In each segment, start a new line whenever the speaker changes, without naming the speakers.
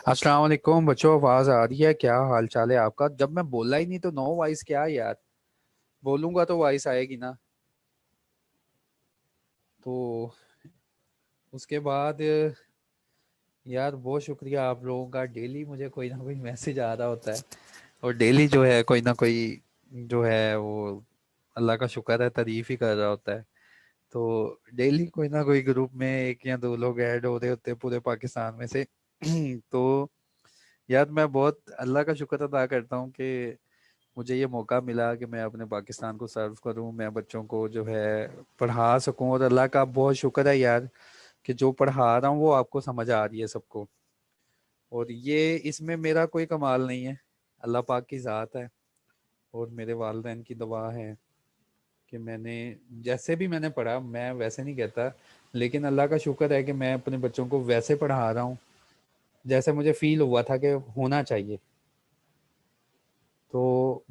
अस्सलाम वालेकुम बच्चों, आवाज आ रही है? क्या हाल चाल है आपका? जब मैं बोला ही नहीं तो नो वॉइस क्या यार? बोलूंगा तो वॉइस आएगी ना। तो उसके बाद यार बहुत शुक्रिया आप लोगों का। डेली मुझे कोई ना कोई मैसेज आ रहा होता है और डेली जो है कोई ना कोई जो है वो अल्लाह का शुक्र है तारीफ ही कर रहा होता है। तो डेली कोई ना कोई ग्रुप में एक या दो लोग ऐड हो रहे होते हैं पूरे पाकिस्तान में से। तो यार मैं बहुत अल्लाह का शुक्र अदा करता हूँ कि मुझे ये मौका मिला कि मैं अपने पाकिस्तान को सर्व करूं, मैं बच्चों को जो है पढ़ा सकूं। और अल्लाह का बहुत शुक्र है यार कि जो पढ़ा रहा हूँ वो आपको समझ आ रही है सबको। और ये इसमें मेरा कोई कमाल नहीं है, अल्लाह पाक की ज़ात है और मेरे वालिदैन की दुआ है कि मैंने जैसे भी मैंने पढ़ा, मैं वैसे नहीं कहता, लेकिन अल्लाह का शुक्र है कि मैं अपने बच्चों को वैसे पढ़ा रहा हूँ जैसे मुझे फील हुआ था कि होना चाहिए। तो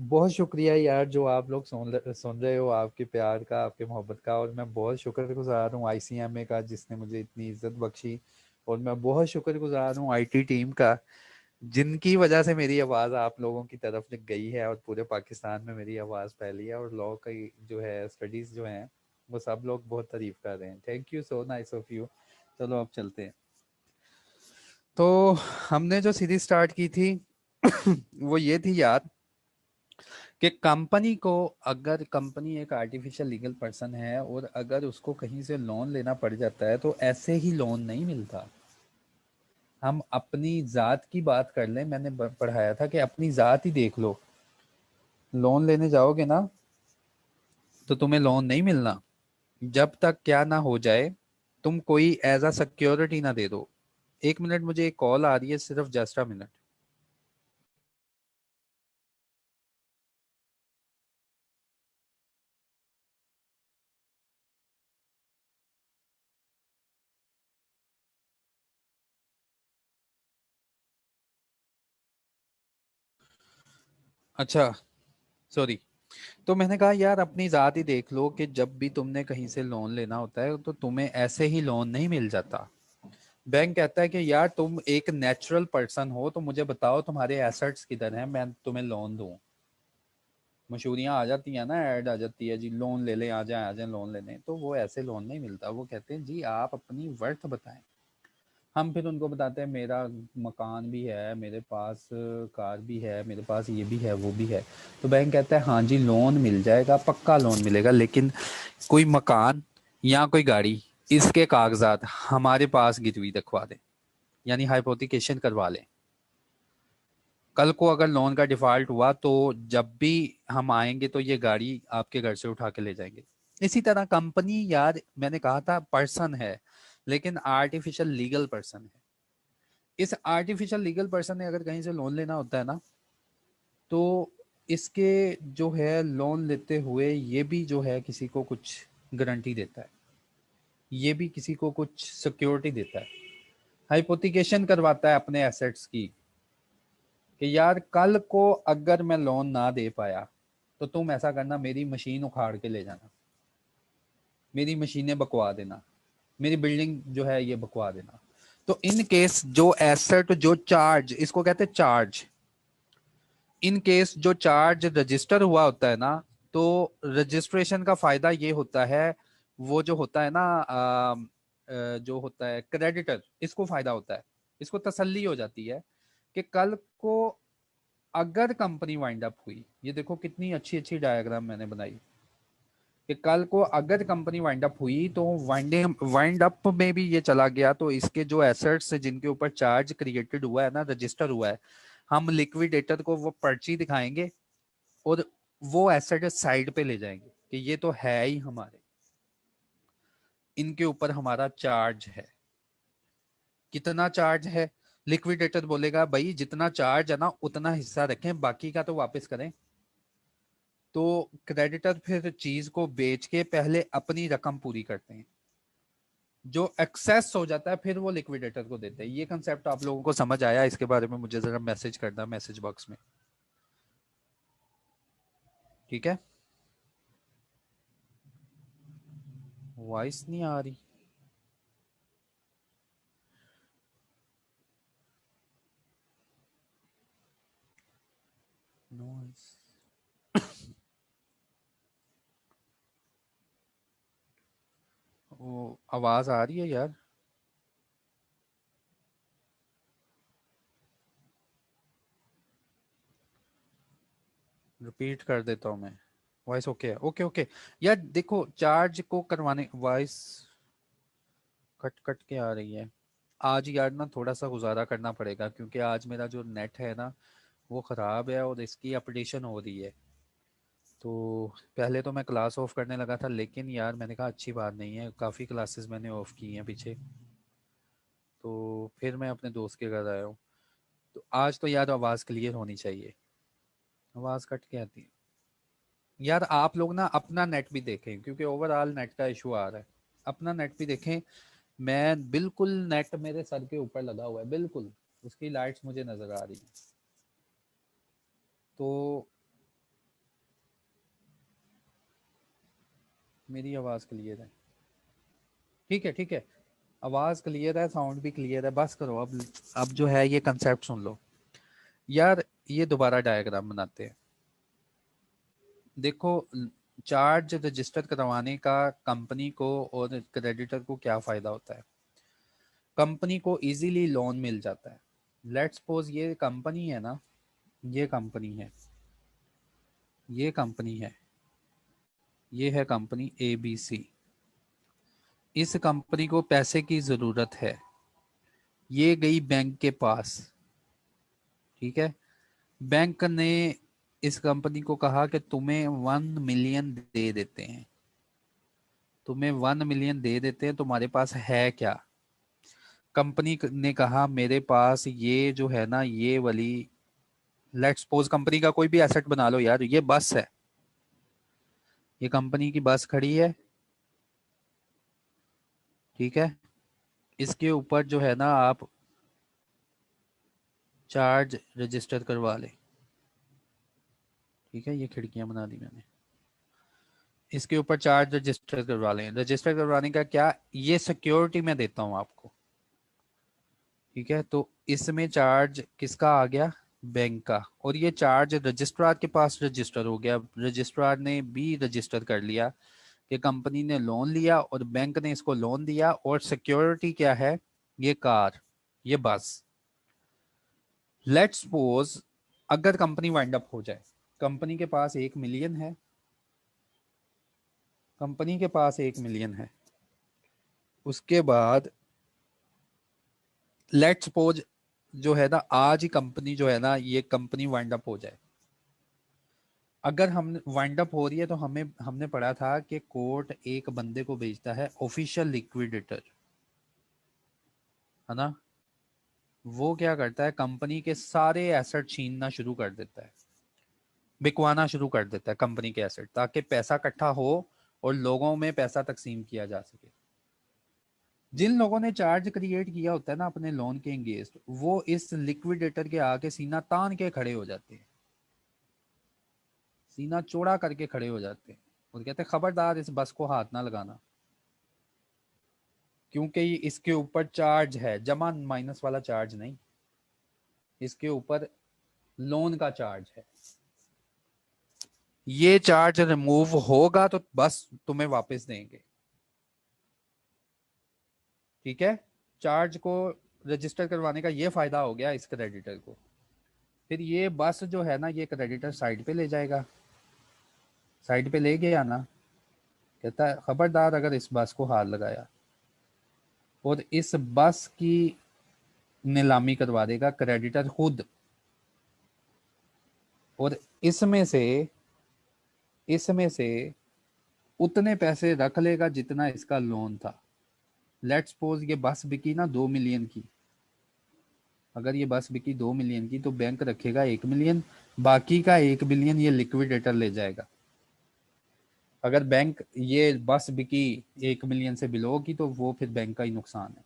बहुत शुक्रिया यार जो आप लोग सुन रहे हो, आपके प्यार का, आपके मोहब्बत का। और मैं बहुत शुक्रगुजार हूँ आईसीएमए का जिसने मुझे इतनी इज्जत बख्शी। और मैं बहुत शुक्रगुजार हूँ आईटी टीम का जिनकी वजह से मेरी आवाज़ आप लोगों की तरफ गई है और पूरे पाकिस्तान में मेरी आवाज़ फैली है। और लॉ की जो है स्टडीज़ जो हैं वो सब लोग बहुत तारीफ कर रहे हैं। Thank you, so nice of you. चलो अब चलते हैं। तो हमने जो सीरीज स्टार्ट की थी वो ये थी यार कि कंपनी को, अगर कंपनी एक आर्टिफिशियल लीगल पर्सन है और अगर उसको कहीं से लोन लेना पड़ जाता है तो ऐसे ही लोन नहीं मिलता। हम अपनी ज़ात की बात कर लें, मैंने पढ़ाया था कि अपनी ज़ात ही देख लो। लोन लेने जाओगे ना तो तुम्हें लोन नहीं मिलना जब तक क्या ना हो जाए, तुम कोई एज अ सिक्योरिटी ना दे दो। एक मिनट, मुझे एक कॉल आ रही है, सिर्फ जस्ट अ मिनट। अच्छा, सॉरी। तो मैंने कहा यार अपनी ज़ात ही देख लो कि जब भी तुमने कहीं से लोन लेना होता है तो तुम्हें ऐसे ही लोन नहीं मिल जाता। बैंक कहता है कि यार तुम एक नेचुरल पर्सन हो तो मुझे बताओ तुम्हारे एसेट्स किधर हैं, मैं तुम्हें लोन दूं। मशहूरियां आ जाती हैं ना, ऐड आ जाती है जी, लोन ले ले, आ जाए लोन लेने। तो वो ऐसे लोन नहीं मिलता। वो कहते हैं जी आप अपनी वर्थ बताएं। हम फिर उनको बताते हैं मेरा मकान भी है, मेरे पास कार भी है, मेरे पास ये भी है वो भी है। तो बैंक कहता है हाँ जी लोन मिल जाएगा, पक्का लोन मिलेगा, लेकिन कोई मकान या कोई गाड़ी, इसके कागजात हमारे पास गिरवी रखवा दें, यानी हाइपोथिकेशन करवा लें। कल को अगर लोन का डिफॉल्ट हुआ तो जब भी हम आएंगे तो ये गाड़ी आपके घर से उठा के ले जाएंगे। इसी तरह कंपनी, यार मैंने कहा था पर्सन है लेकिन आर्टिफिशियल लीगल पर्सन है। इस आर्टिफिशियल लीगल पर्सन ने अगर कहीं से लोन लेना होता है ना, तो इसके जो है लोन लेते हुए ये भी जो है किसी को कुछ गारंटी देता है, ये भी किसी को कुछ सिक्योरिटी देता है, हाइपोथिकेशन करवाता है अपने एसेट्स की कि यार कल को अगर मैं लोन ना दे पाया तो तुम ऐसा करना, मेरी मशीन उखाड़ के ले जाना, मेरी मशीनें बकवा देना, मेरी बिल्डिंग जो है ये बकवा देना। तो इन केस जो एसेट, जो चार्ज, इसको कहते हैं चार्ज, इन केस जो चार्ज रजिस्टर हुआ होता है ना, तो रजिस्ट्रेशन का फायदा ये होता है, वो जो होता है ना जो होता है क्रेडिटर, इसको फायदा होता है, इसको तसल्ली हो जाती है कि कल को अगर कंपनी वाइंड अप हुई, ये देखो कितनी अच्छी अच्छी डायग्राम मैंने बनाई, कि कल को अगर कंपनी वाइंड अप हुई तो वाइंडिंग वाइंड अप में भी ये चला गया तो इसके जो एसेट्स जिनके ऊपर चार्ज क्रिएटेड हुआ है ना, रजिस्टर हुआ है, हम लिक्विडेटर को वो पर्ची दिखाएंगे और वो एसेट साइड पे ले जाएंगे कि ये तो है ही हमारे, इनके ऊपर हमारा चार्ज है। कितना चार्ज है? लिक्विडेटर बोलेगा भाई जितना चार्ज है ना उतना हिस्सा रखें, बाकी का तो वापस करें। तो क्रेडिटर फिर चीज को बेच के पहले अपनी रकम पूरी करते हैं, जो एक्सेस हो जाता है फिर वो लिक्विडेटर को देते हैं। ये कंसेप्ट आप लोगों को समझ आया? इसके बारे में मुझे जरा मैसेज करना मैसेज बॉक्स में। ठीक है, वॉइस नहीं आ रही। आवाज आ रही है यार? रिपीट कर देता हूँ मैं। वॉइस ओके है? Okay okay. यार देखो, चार्ज को करवाने, वॉइस कट कट के आ रही है। आज यार ना थोड़ा सा गुजारा करना पड़ेगा, क्योंकि आज मेरा जो नेट है ना वो ख़राब है और इसकी अपडेशन हो रही है। तो पहले तो मैं क्लास ऑफ करने लगा था, लेकिन यार मैंने कहा अच्छी बात नहीं है, काफ़ी क्लासेस मैंने ऑफ की हैं पीछे। तो फिर मैं अपने दोस्त के घर आया हूँ। तो आज तो यार आवाज़ क्लियर होनी चाहिए। आवाज़ कट के आती है। यार आप लोग ना अपना नेट भी देखें, क्योंकि ओवरऑल नेट का इशू आ रहा है। अपना नेट भी देखें। मैं बिल्कुल, नेट मेरे सर के ऊपर लगा हुआ है बिल्कुल, उसकी लाइट्स मुझे नज़र आ रही हैं। तो मेरी आवाज़ क्लियर है? ठीक है ठीक है। आवाज़ क्लियर है, साउंड भी क्लियर है, बस करो अब जो है ये कंसेप्ट सुन लो। यार ये दोबारा डायग्राम बनाते हैं। देखो, चार्ज रजिस्टर करवाने का कंपनी को और क्रेडिटर को क्या फ़ायदा होता है? कंपनी को इजीली लोन मिल जाता है। लेट्स सपोज ये कंपनी है ना, ये कंपनी है, ये कंपनी है, ये है कंपनी ABC। इस कंपनी को पैसे की ज़रूरत है। ये गई बैंक के पास, ठीक है। बैंक ने इस कंपनी को कहा कि तुम्हें 1 मिलियन दे देते हैं, तुम्हें 1 मिलियन दे देते हैं, तुम्हारे पास है क्या? कंपनी ने कहा मेरे पास ये जो है ना, ये वाली, लेट्स सपोज कंपनी का कोई भी एसेट बना लो यार, ये बस है, ये कंपनी की बस खड़ी है, ठीक है। इसके ऊपर जो है ना आप चार्ज रजिस्टर करवा ले, ठीक है। ये खिड़कियां बना दी मैंने। इसके ऊपर चार्ज रजिस्टर करवा लें। रजिस्टर करवाने का क्या, ये सिक्योरिटी मैं देता हूं आपको, ठीक है। तो इसमें चार्ज किसका आ गया? बैंक का। और ये चार्ज रजिस्ट्रार के पास रजिस्टर हो गया, रजिस्ट्रार ने भी रजिस्टर कर लिया कि कंपनी ने लोन लिया और बैंक ने इसको लोन दिया, और सिक्योरिटी क्या है? ये कार, ये बस। लेट्स सपोज अगर कंपनी वाइंड अप हो जाए, कंपनी के पास 1 मिलियन है, कंपनी के पास 1 मिलियन है। उसके बाद लेट्स सपोज जो है ना, आज ही कंपनी जो है ना, ये कंपनी वाइंड अप हो जाए। अगर हम वाइंड अप हो रही है तो हमने पढ़ा था कि कोर्ट एक बंदे को भेजता है, ऑफिशियल लिक्विडेटर, है ना। वो क्या करता है, कंपनी के सारे एसेट छीनना शुरू कर देता है, बिकवाना शुरू कर देता है कंपनी के एसेट, ताकि पैसा इकट्ठा हो और लोगों में पैसा तकसीम किया जा सके। जिन लोगों ने चार्ज क्रिएट किया होता है ना अपने लोन के अगेंस्ट, वो इस लिक्विडेटर के आगे सीना तान के खड़े हो जाते हैं, सीना चौड़ा करके खड़े हो जाते हैं, और कहते हैं खबरदार इस बस को हाथ ना लगाना, क्योंकि इसके ऊपर चार्ज है, जमा माइनस वाला चार्ज नहीं, इसके ऊपर लोन का चार्ज है। ये चार्ज रिमूव होगा तो बस तुम्हें वापस देंगे, ठीक है। चार्ज को रजिस्टर करवाने का ये फायदा हो गया इस क्रेडिटर को। फिर ये बस जो है ना, ये क्रेडिटर साइड पे ले जाएगा, साइड पे ले गया ना, कहता है खबरदार अगर इस बस को हाथ लगाया, और इस बस की नीलामी करवा देगा क्रेडिटर खुद। और इसमें से इसमें से उतने पैसे रख लेगा जितना इसका लोन था। लेट्स सपोज ये बस बिकी ना 2 मिलियन की, अगर ये बस बिकी 2 मिलियन की, तो बैंक रखेगा 1 मिलियन, बाकी का 1 मिलियन ये लिक्विडेटर ले जाएगा। अगर बैंक ये बस बिकी 1 मिलियन से बिलो की, तो वो फिर बैंक का ही नुकसान है,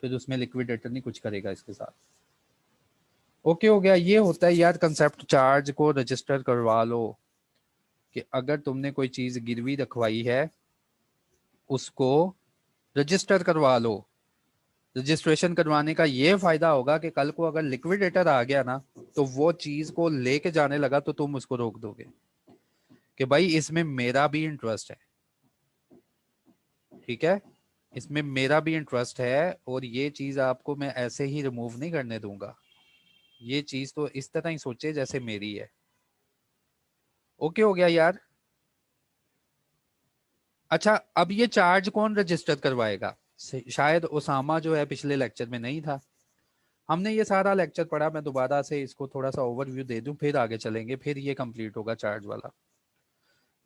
फिर उसमें लिक्विडेटर नहीं कुछ करेगा इसके साथ। ओके हो गया। ये होता है यार कंसेप्ट, चार्ज को रजिस्टर करवा लो, कि अगर तुमने कोई चीज गिरवी रखवाई है उसको रजिस्टर करवा लो। रजिस्ट्रेशन करवाने का ये फायदा होगा कि कल को अगर लिक्विडेटर आ गया ना, तो वो चीज को लेके जाने लगा तो तुम उसको रोक दोगे कि भाई इसमें मेरा भी इंटरेस्ट है। ठीक है, इसमें मेरा भी इंटरेस्ट है और ये चीज आपको मैं ऐसे ही रिमूव नहीं करने दूंगा। ये चीज तो इस तरह ही सोचे जैसे मेरी है। ओके हो गया यार। अच्छा, अब ये चार्ज कौन रजिस्टर करवाएगा? शायद ओसामा जो है पिछले लेक्चर में नहीं था। हमने ये सारा लेक्चर पढ़ा, मैं दोबारा से इसको थोड़ा सा ओवरव्यू दे दूं फिर आगे चलेंगे, फिर ये कंप्लीट होगा चार्ज वाला।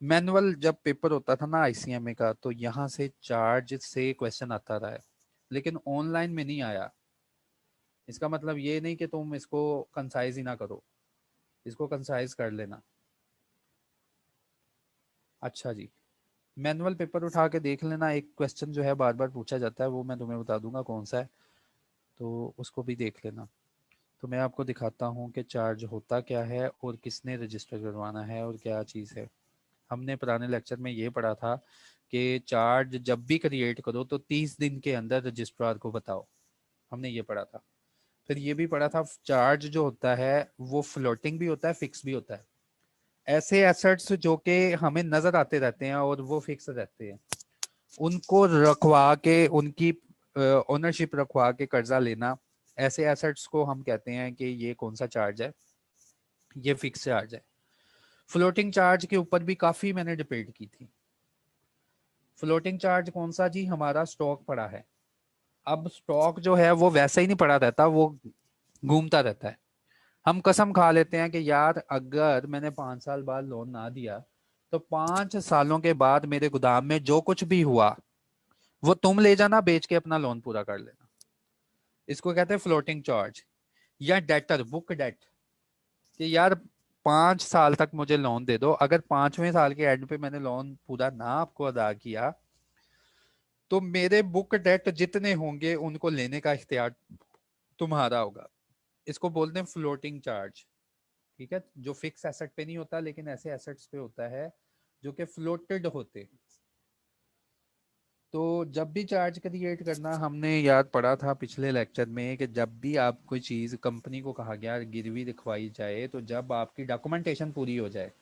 मैनुअल जब पेपर होता था ना आईसीएमए का, तो यहाँ से चार्ज से क्वेश्चन आता रहा है, लेकिन ऑनलाइन में नहीं आया। इसका मतलब ये नहीं कि तुम इसको कंसाइज ही ना करो, इसको कंसाइज कर लेना। अच्छा जी, मैनुअल पेपर उठा के देख लेना, एक क्वेश्चन जो है बार बार पूछा जाता है, वो मैं तुम्हें बता दूंगा कौन सा है, तो उसको भी देख लेना। तो मैं आपको दिखाता हूँ कि चार्ज होता क्या है और किसने रजिस्टर करवाना है और क्या चीज़ है। हमने पुराने लेक्चर में ये पढ़ा था कि चार्ज जब भी क्रिएट करो तो 30 दिन के अंदर रजिस्ट्रार को बताओ। हमने ये पढ़ा था। फिर ये भी पढ़ा था चार्ज जो होता है वो फ्लोटिंग भी होता है, फिक्स भी होता है। ऐसे एसेट्स जो कि हमें नजर आते रहते हैं और वो फिक्स रहते हैं, उनको रखवा के, उनकी ओनरशिप रखवा के कर्जा लेना, ऐसे एसेट्स को हम कहते हैं कि ये कौन सा चार्ज है, ये फिक्स चार्ज है। फ्लोटिंग चार्ज के ऊपर भी काफी मैंने डिबेट की थी। फ्लोटिंग चार्ज कौन सा जी? हमारा स्टॉक पड़ा है। अब स्टॉक जो है वो वैसा ही नहीं पड़ा रहता, वो घूमता रहता है। हम कसम खा लेते हैं कि यार अगर मैंने 5 साल बाद लोन ना दिया तो 5 सालों के बाद मेरे गोदाम में जो कुछ भी हुआ वो तुम ले जाना, बेच के अपना लोन पूरा कर लेना। इसको कहते हैं फ्लोटिंग चार्ज। या डेटर बुक डेट, कि यार 5 साल तक मुझे लोन दे दो, अगर 5वें साल के एंड पे मैंने लोन पूरा ना आपको अदा किया तो मेरे बुक डेट जितने होंगे उनको लेने का इख्तियार तुम्हारा होगा। इसको बोलते हैं फ्लोटिंग चार्ज। ठीक है, जो फिक्स एसेट पे नहीं होता लेकिन ऐसे एसेट्स पे होता है जो कि फ्लोटेड होते हैं। तो जब भी चार्ज क्रिएट करना, हमने याद पढ़ा था पिछले लेक्चर में कि जब भी आप कोई चीज़ कंपनी को कहा गया गिरवी दिखवाई जाए, तो जब आपकी डॉक्यूमेंटेशन पूरी हो जाए,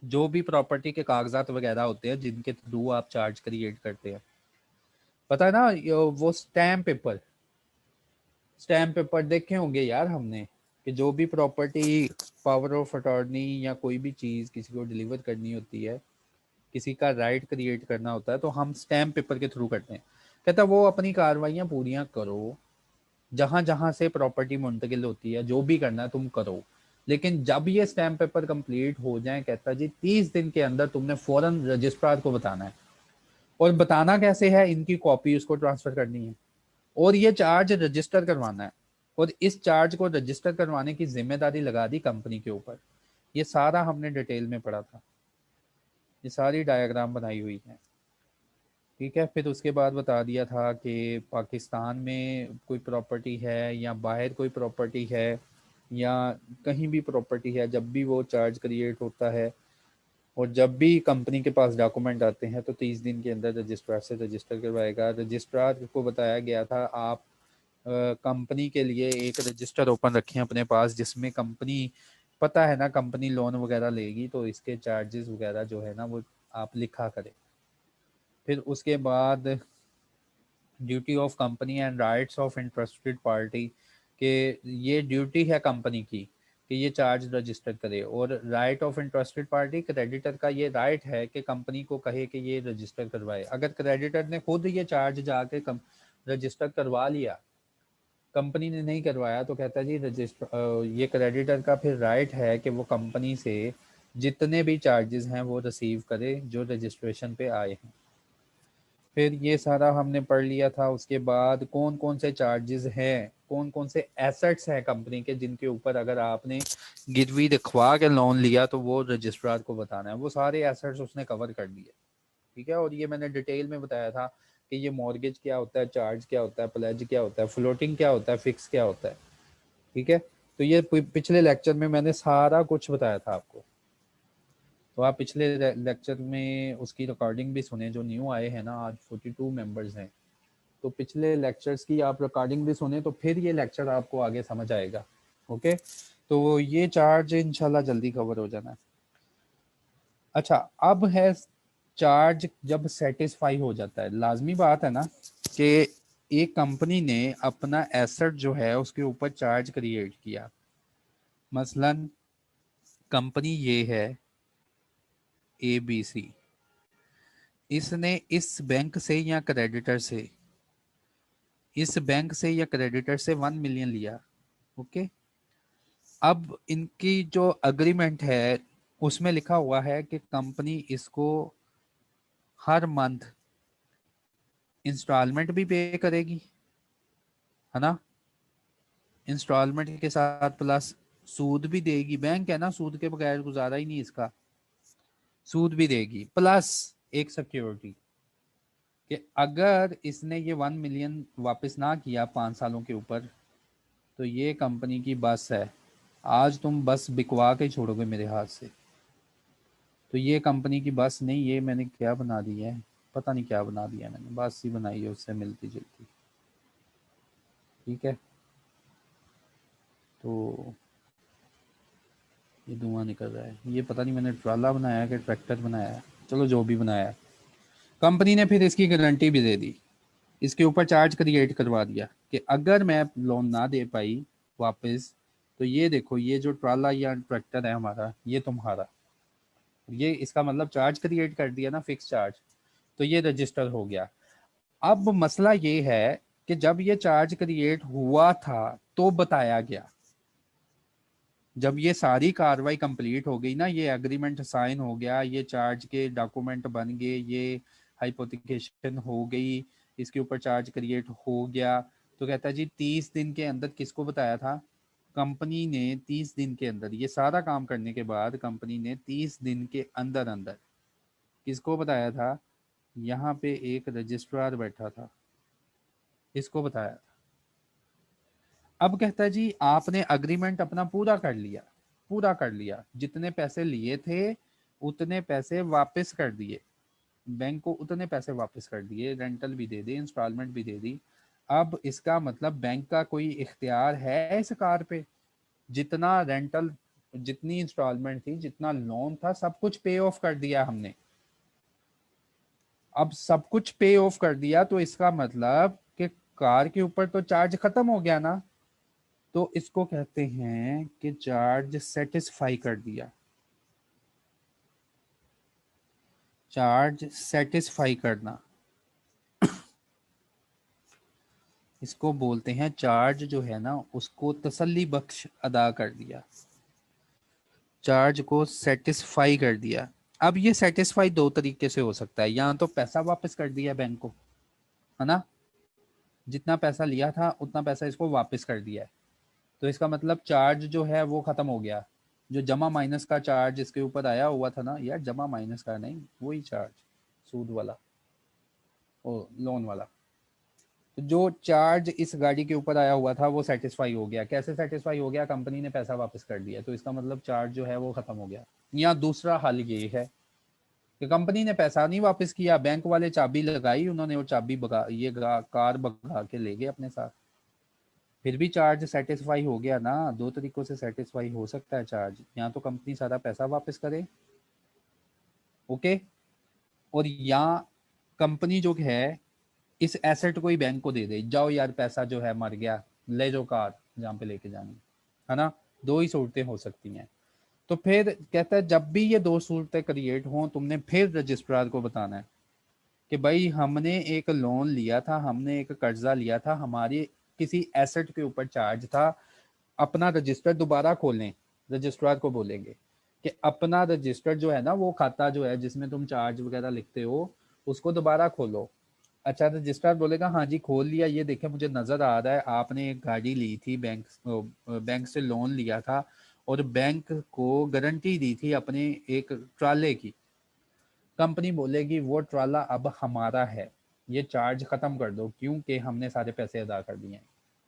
जो भी प्रॉपर्टी के कागजात वगैरह होते हैं जिनके थ्रू आप चार्ज क्रिएट करते हैं, पता है ना, वो स्टैम्प पेपर देखे होंगे यार हमने, कि जो भी प्रॉपर्टी, पावर ऑफ अटॉर्नी या कोई भी चीज़ किसी को डिलीवर करनी होती है, किसी का राइट क्रिएट करना होता है, तो हम स्टैम्प पेपर के थ्रू करते हैं। कहता वो अपनी कार्रवाइयाँ पूरियाँ करो, जहां जहां से प्रॉपर्टी मुंतकिल होती है, जो भी करना है तुम करो, लेकिन जब ये स्टैम्प पेपर कंप्लीट हो जाए, कहता जी 30 दिन के अंदर तुमने फौरन रजिस्ट्रार को बताना है। और बताना कैसे है? इनकी कॉपी उसको ट्रांसफर करनी है और ये चार्ज रजिस्टर करवाना है, और इस चार्ज को रजिस्टर करवाने की जिम्मेदारी लगा दी कंपनी के ऊपर। ये सारा हमने डिटेल में पढ़ा था, ये सारी डायग्राम बनाई हुई है। ठीक है, फिर उसके बाद बता दिया था कि पाकिस्तान में कोई प्रॉपर्टी है या बाहर कोई प्रॉपर्टी है या कहीं भी प्रॉपर्टी है, जब भी वो चार्ज क्रिएट होता है और जब भी कंपनी के पास डॉक्यूमेंट आते हैं तो 30 दिन के अंदर रजिस्ट्रार से रजिस्टर करवाएगा। रजिस्ट्रार को बताया गया था आप कंपनी के लिए एक रजिस्टर ओपन रखें अपने पास, जिसमें कंपनी, पता है ना कंपनी लोन वगैरह लेगी तो इसके चार्जेस वगैरह जो है ना वो आप लिखा करें। फिर उसके बाद duty of company and rights of interested party, के ये ड्यूटी है कंपनी की कि ये चार्ज रजिस्टर करे, और right of interested party, creditor का ये राइट है कि कंपनी को कहे कि ये रजिस्टर करवाए। अगर क्रेडिटर ने खुद ये चार्ज जाके रजिस्टर करवा लिया, कंपनी ने नहीं करवाया, तो कहता है जी रजिस्टर, ये क्रेडिटर का फिर राइट है कि वो कंपनी से जितने भी चार्जेस हैं वो रिसीव करे जो रजिस्ट्रेशन पे आए हैं। फिर ये सारा हमने पढ़ लिया था। उसके बाद कौन कौन से चार्जेस हैं, कौन कौन से एसेट्स हैं कंपनी के जिनके ऊपर अगर आपने गिरवी दिखवा के लोन लिया तो वो रजिस्ट्रार को बताना है। वो सारे एसेट्स उसने कवर कर दिए। ठीक है, और ये मैंने डिटेल में बताया था कि ये मॉर्गेज क्या होता है, चार्ज क्या होता है, प्लेज क्या होता है, फ्लोटिंग क्या होता है, फिक्स क्या होता है। ठीक है, तो ये पिछले लेक्चर में मैंने सारा कुछ बताया था आपको। तो आप पिछले लेक्चर में उसकी रिकॉर्डिंग भी सुने, जो न्यू आए हैं ना, आज 42 मेंबर्स हैं, तो पिछले लेक्चर्स की आप रिकॉर्डिंग भी सुने तो फिर ये लेक्चर आपको आगे समझ आएगा। ओके, तो ये चार्ज इंशाल्लाह जल्दी कवर हो जाना है। अच्छा, अब है चार्ज जब सेटिस्फाई हो जाता है, लाजमी बात है ना कि एक कंपनी ने अपना एसेट जो है उसके ऊपर चार्ज क्रिएट किया। मसलन कंपनी ये है ABC, इसने इस बैंक से या क्रेडिटर से, इस बैंक से या क्रेडिटर से 1 मिलियन लिया। ओके, अब इनकी जो अग्रीमेंट है उसमें लिखा हुआ है कि कंपनी इसको हर मंथ इंस्टॉलमेंट भी पे करेगी, है ना, इंस्टॉलमेंट के साथ प्लस सूद भी देगी। बैंक है ना, सूद के बगैर गुजारा ही नहीं इसका, सूद भी देगी प्लस एक सिक्योरिटी कि अगर इसने ये 1 मिलियन वापस ना किया 5 सालों के ऊपर तो ये कंपनी की बस है, आज तुम बस बिकवा के छोड़ोगे मेरे हाथ से। तो ये कंपनी की बस नहीं, ये मैंने क्या बना दी है, पता नहीं क्या बना दिया मैंने, बस ही बनाई है उससे मिलती जुलती। ठीक है, तो ये धुआं निकल रहा है, ये पता नहीं मैंने ट्राला बनाया है कि ट्रैक्टर बनाया है, चलो जो भी बनाया है। कंपनी ने फिर इसकी गारंटी भी दे दी, इसके ऊपर चार्ज क्रिएट करवा दिया कि अगर मैं लोन ना दे पाई वापस तो ये देखो, ये जो ट्राला या ट्रैक्टर है हमारा ये तुम्हारा, ये इसका मतलब चार्ज क्रिएट कर दिया ना, फिक्स चार्ज, तो ये रजिस्टर हो गया। अब मसला ये है कि जब ये चार्ज क्रिएट हुआ था तो बताया गया, जब ये सारी कार्रवाई कंप्लीट हो गई ना, ये एग्रीमेंट साइन हो गया, ये चार्ज के डॉक्यूमेंट बन गए, ये हाइपोथिकेशन हो गई, इसके ऊपर चार्ज क्रिएट हो गया, तो कहता है जी 30 दिन के अंदर, किसको बताया था, कंपनी ने 30 दिन के अंदर, ये सारा काम करने के बाद कंपनी ने 30 दिन के अंदर अंदर किसको बताया था, यहाँ पे एक रजिस्ट्रार बैठा था, इसको बताया। अब कहता है जी आपने अग्रीमेंट अपना पूरा कर लिया, पूरा कर लिया, जितने पैसे लिए थे उतने पैसे वापस कर दिए, बैंक को उतने पैसे वापस कर दिए, रेंटल भी दे दी, इंस्टॉलमेंट भी दे दी। अब इसका मतलब बैंक का कोई इख्तियार है इस कार पे, जितना रेंटल, जितनी इंस्टॉलमेंट थी, जितना लोन था, सब कुछ पे ऑफ कर दिया हमने। अब सब कुछ पे ऑफ कर दिया तो इसका मतलब कि कार के ऊपर तो चार्ज खत्म हो गया ना, तो इसको कहते हैं कि चार्ज सेटिस्फाई कर दिया, चार्ज सेटिस्फाई करना, इसको बोलते हैं चार्ज जो है ना उसको तसल्ली बख्श अदा कर दिया, चार्ज को सेटिस्फाई कर दिया। अब ये सेटिस्फाई दो तरीके से हो सकता है, या तो पैसा वापस कर दिया बैंक को, है ना, जितना पैसा लिया था उतना पैसा इसको वापस कर दिया है, तो इसका मतलब चार्ज जो है वो खत्म हो गया, जो जमा माइनस का चार्ज इसके ऊपर आया हुआ था ना यार, जमा माइनस का नहीं, वही चार्ज सूद वाला, ओ लोन वाला, तो जो चार्ज इस गाड़ी के ऊपर आया हुआ था वो सेटिस्फाई हो गया। कैसे सेटिस्फाई हो गया, कंपनी ने पैसा वापस कर दिया, तो इसका मतलब चार्ज जो है वो खत्म हो गया। या दूसरा हल ये है कि कंपनी ने पैसा नहीं वापस किया, बैंक वाले चाबी लगाई उन्होंने, और चाबी भगा, ये कार भगा के ले गए अपने साथ, फिर भी चार्ज सेटिस्फाई हो गया ना। दो तरीकों से सेटिस्फाई हो सकता है चार्ज, या तो कंपनी सारा पैसा वापस करे, ओके, और या कंपनी जो है इस एसेट को ही बैंक को दे दे, जाओ यार पैसा जो है मर गया, ले जाओ कार जहाँ पे लेके जानी, है ना। दो ही सूरतें हो सकती हैं। तो फिर कहता है जब भी ये दो सूरतें क्रिएट हों तुमने फिर रजिस्ट्रार को बताना है कि भाई हमने एक लोन लिया था, हमने एक कर्जा लिया था, हमारी किसी एसेट के ऊपर चार्ज था, अपना रजिस्टर दोबारा खोलें। रजिस्ट्रार को बोलेंगे कि अपना रजिस्टर जो है ना, वो खाता जो है जिसमें तुम चार्ज वगैरह लिखते हो उसको दोबारा खोलो। अच्छा, रजिस्ट्रार बोलेगा हाँ जी खोल लिया, ये देखें मुझे नजर आ रहा है आपने एक गाड़ी ली थी, बैंक से लोन लिया था और बैंक को गारंटी दी थी अपने एक ट्राले की। कंपनी बोलेगी वो ट्राला अब हमारा है, ये चार्ज खत्म कर दो क्योंकि हमने सारे पैसे अदा कर दिए हैं।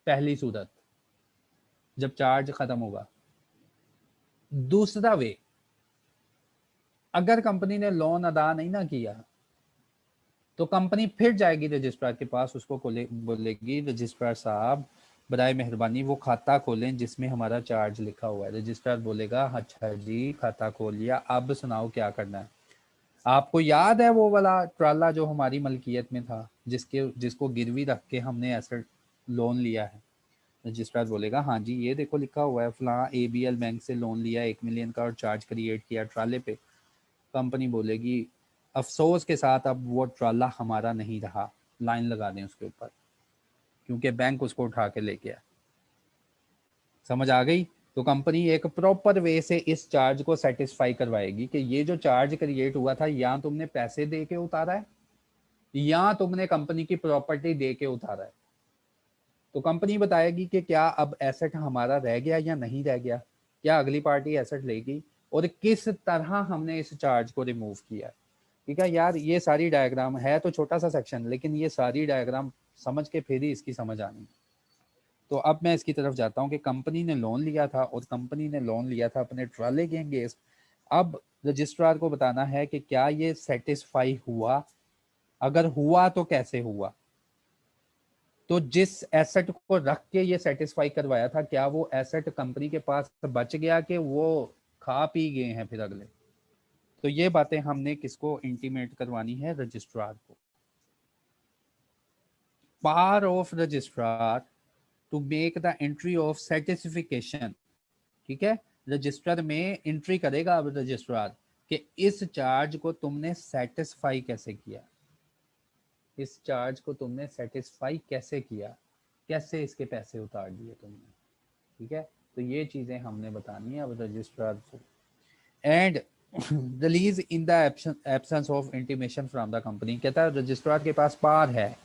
पहली सूरत, जब चार्ज खत्म होगा। दूसरा वे, अगर कंपनी ने लोन अदा नहीं ना किया तो कंपनी फिर जाएगी रजिस्ट्रार के पास, उसको बोलेगी रजिस्ट्रार साहब बराए मेहरबानी वो खाता खोलें जिसमें हमारा चार्ज लिखा हुआ है। रजिस्ट्रार बोलेगा अच्छा जी खाता खोल लिया, अब सुनाओ क्या करना है। आपको याद है वो वाला ट्राला जो हमारी मलकियत में था, जिसको गिरवी रख के हमने एसेट लोन लिया है? रजिस्ट्रार बोलेगा हाँ जी ये देखो लिखा हुआ है फलां ABL बैंक से लोन लिया 1 मिलियन का और चार्ज क्रिएट किया ट्राले पे। कंपनी बोलेगी अफसोस के साथ अब वो ट्राला हमारा नहीं रहा, लाइन लगा दें उसके ऊपर, क्योंकि बैंक उसको उठा के ले गया। समझ आ गई? तो कंपनी एक प्रॉपर वे से इस चार्ज को सेटिस्फाई करवाएगी कि ये जो चार्ज क्रिएट हुआ था या तुमने पैसे दे के उतारा है या तुमने कंपनी की प्रॉपर्टी दे के उतारा है। तो कंपनी बताएगी कि क्या अब एसेट हमारा रह गया या नहीं रह गया, क्या अगली पार्टी एसेट लेगी और किस तरह हमने इस चार्ज को रिमूव किया। ठीक है यार, ये सारी डायग्राम है तो छोटा सा सेक्शन, लेकिन ये सारी डायग्राम समझ के फिर ही इसकी समझ आनी। तो अब मैं इसकी तरफ जाता हूँ कि कंपनी ने लोन लिया था और कंपनी ने लोन लिया था अपने ट्राले के अगेंस्ट। अब रजिस्ट्रार को बताना है कि क्या ये सेटिस्फाई हुआ, अगर हुआ तो कैसे हुआ। तो जिस एसेट को रख के ये सेटिस्फाई करवाया था, क्या वो एसेट कंपनी के पास बच गया कि वो खा पी गए हैं फिर अगले। तो ये बातें हमने किसको इंटीमेट करवानी है? रजिस्ट्रार को। Power of registrar to make the entry of satisfaction. ठीक है, रजिस्टर में एंट्री करेगा अब रजिस्ट्रार कि इस चार्ज को तुमने सेटिस्फाई कैसे किया, इस चार्ज को तुमने सेटिस्फाई कैसे किया, कैसे इसके पैसे उतार दिए तुमने। ठीक है, तो ये चीजें हमने बतानी है अब रजिस्ट्रार को। And release in the absence of intimation from the company. कहता है रजिस्ट्रार के पास पावर है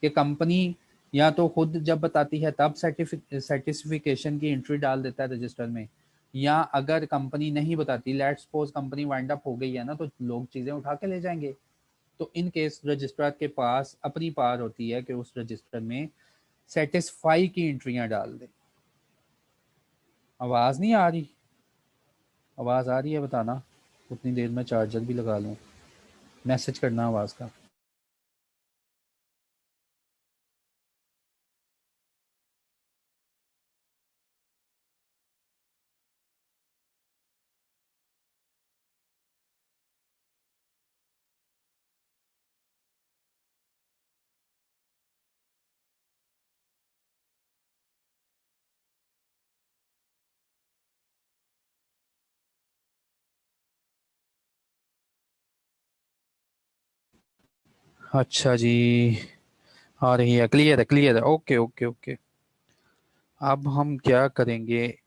कि कंपनी या तो खुद जब बताती है तब सर्टिफिकेशन की एंट्री डाल देता है रजिस्टर में, या अगर कंपनी नहीं बताती, let's suppose company wind up हो गई है ना, तो लोग चीजें उठा के ले जाएंगे। तो इन केस रजिस्ट्रार के पास अपनी पावर होती है कि उस रजिस्टर में सेटिस्फाई की एंट्रियां डाल दे। आवाज नहीं आ रही? आवाज आ रही है बताना, उतनी देर में चार्जर भी लगा लूं। मैसेज करना आवाज का। अच्छा जी, आ रही है, क्लियर है, क्लियर है, ओके ओके ओके। अब हम क्या करेंगे,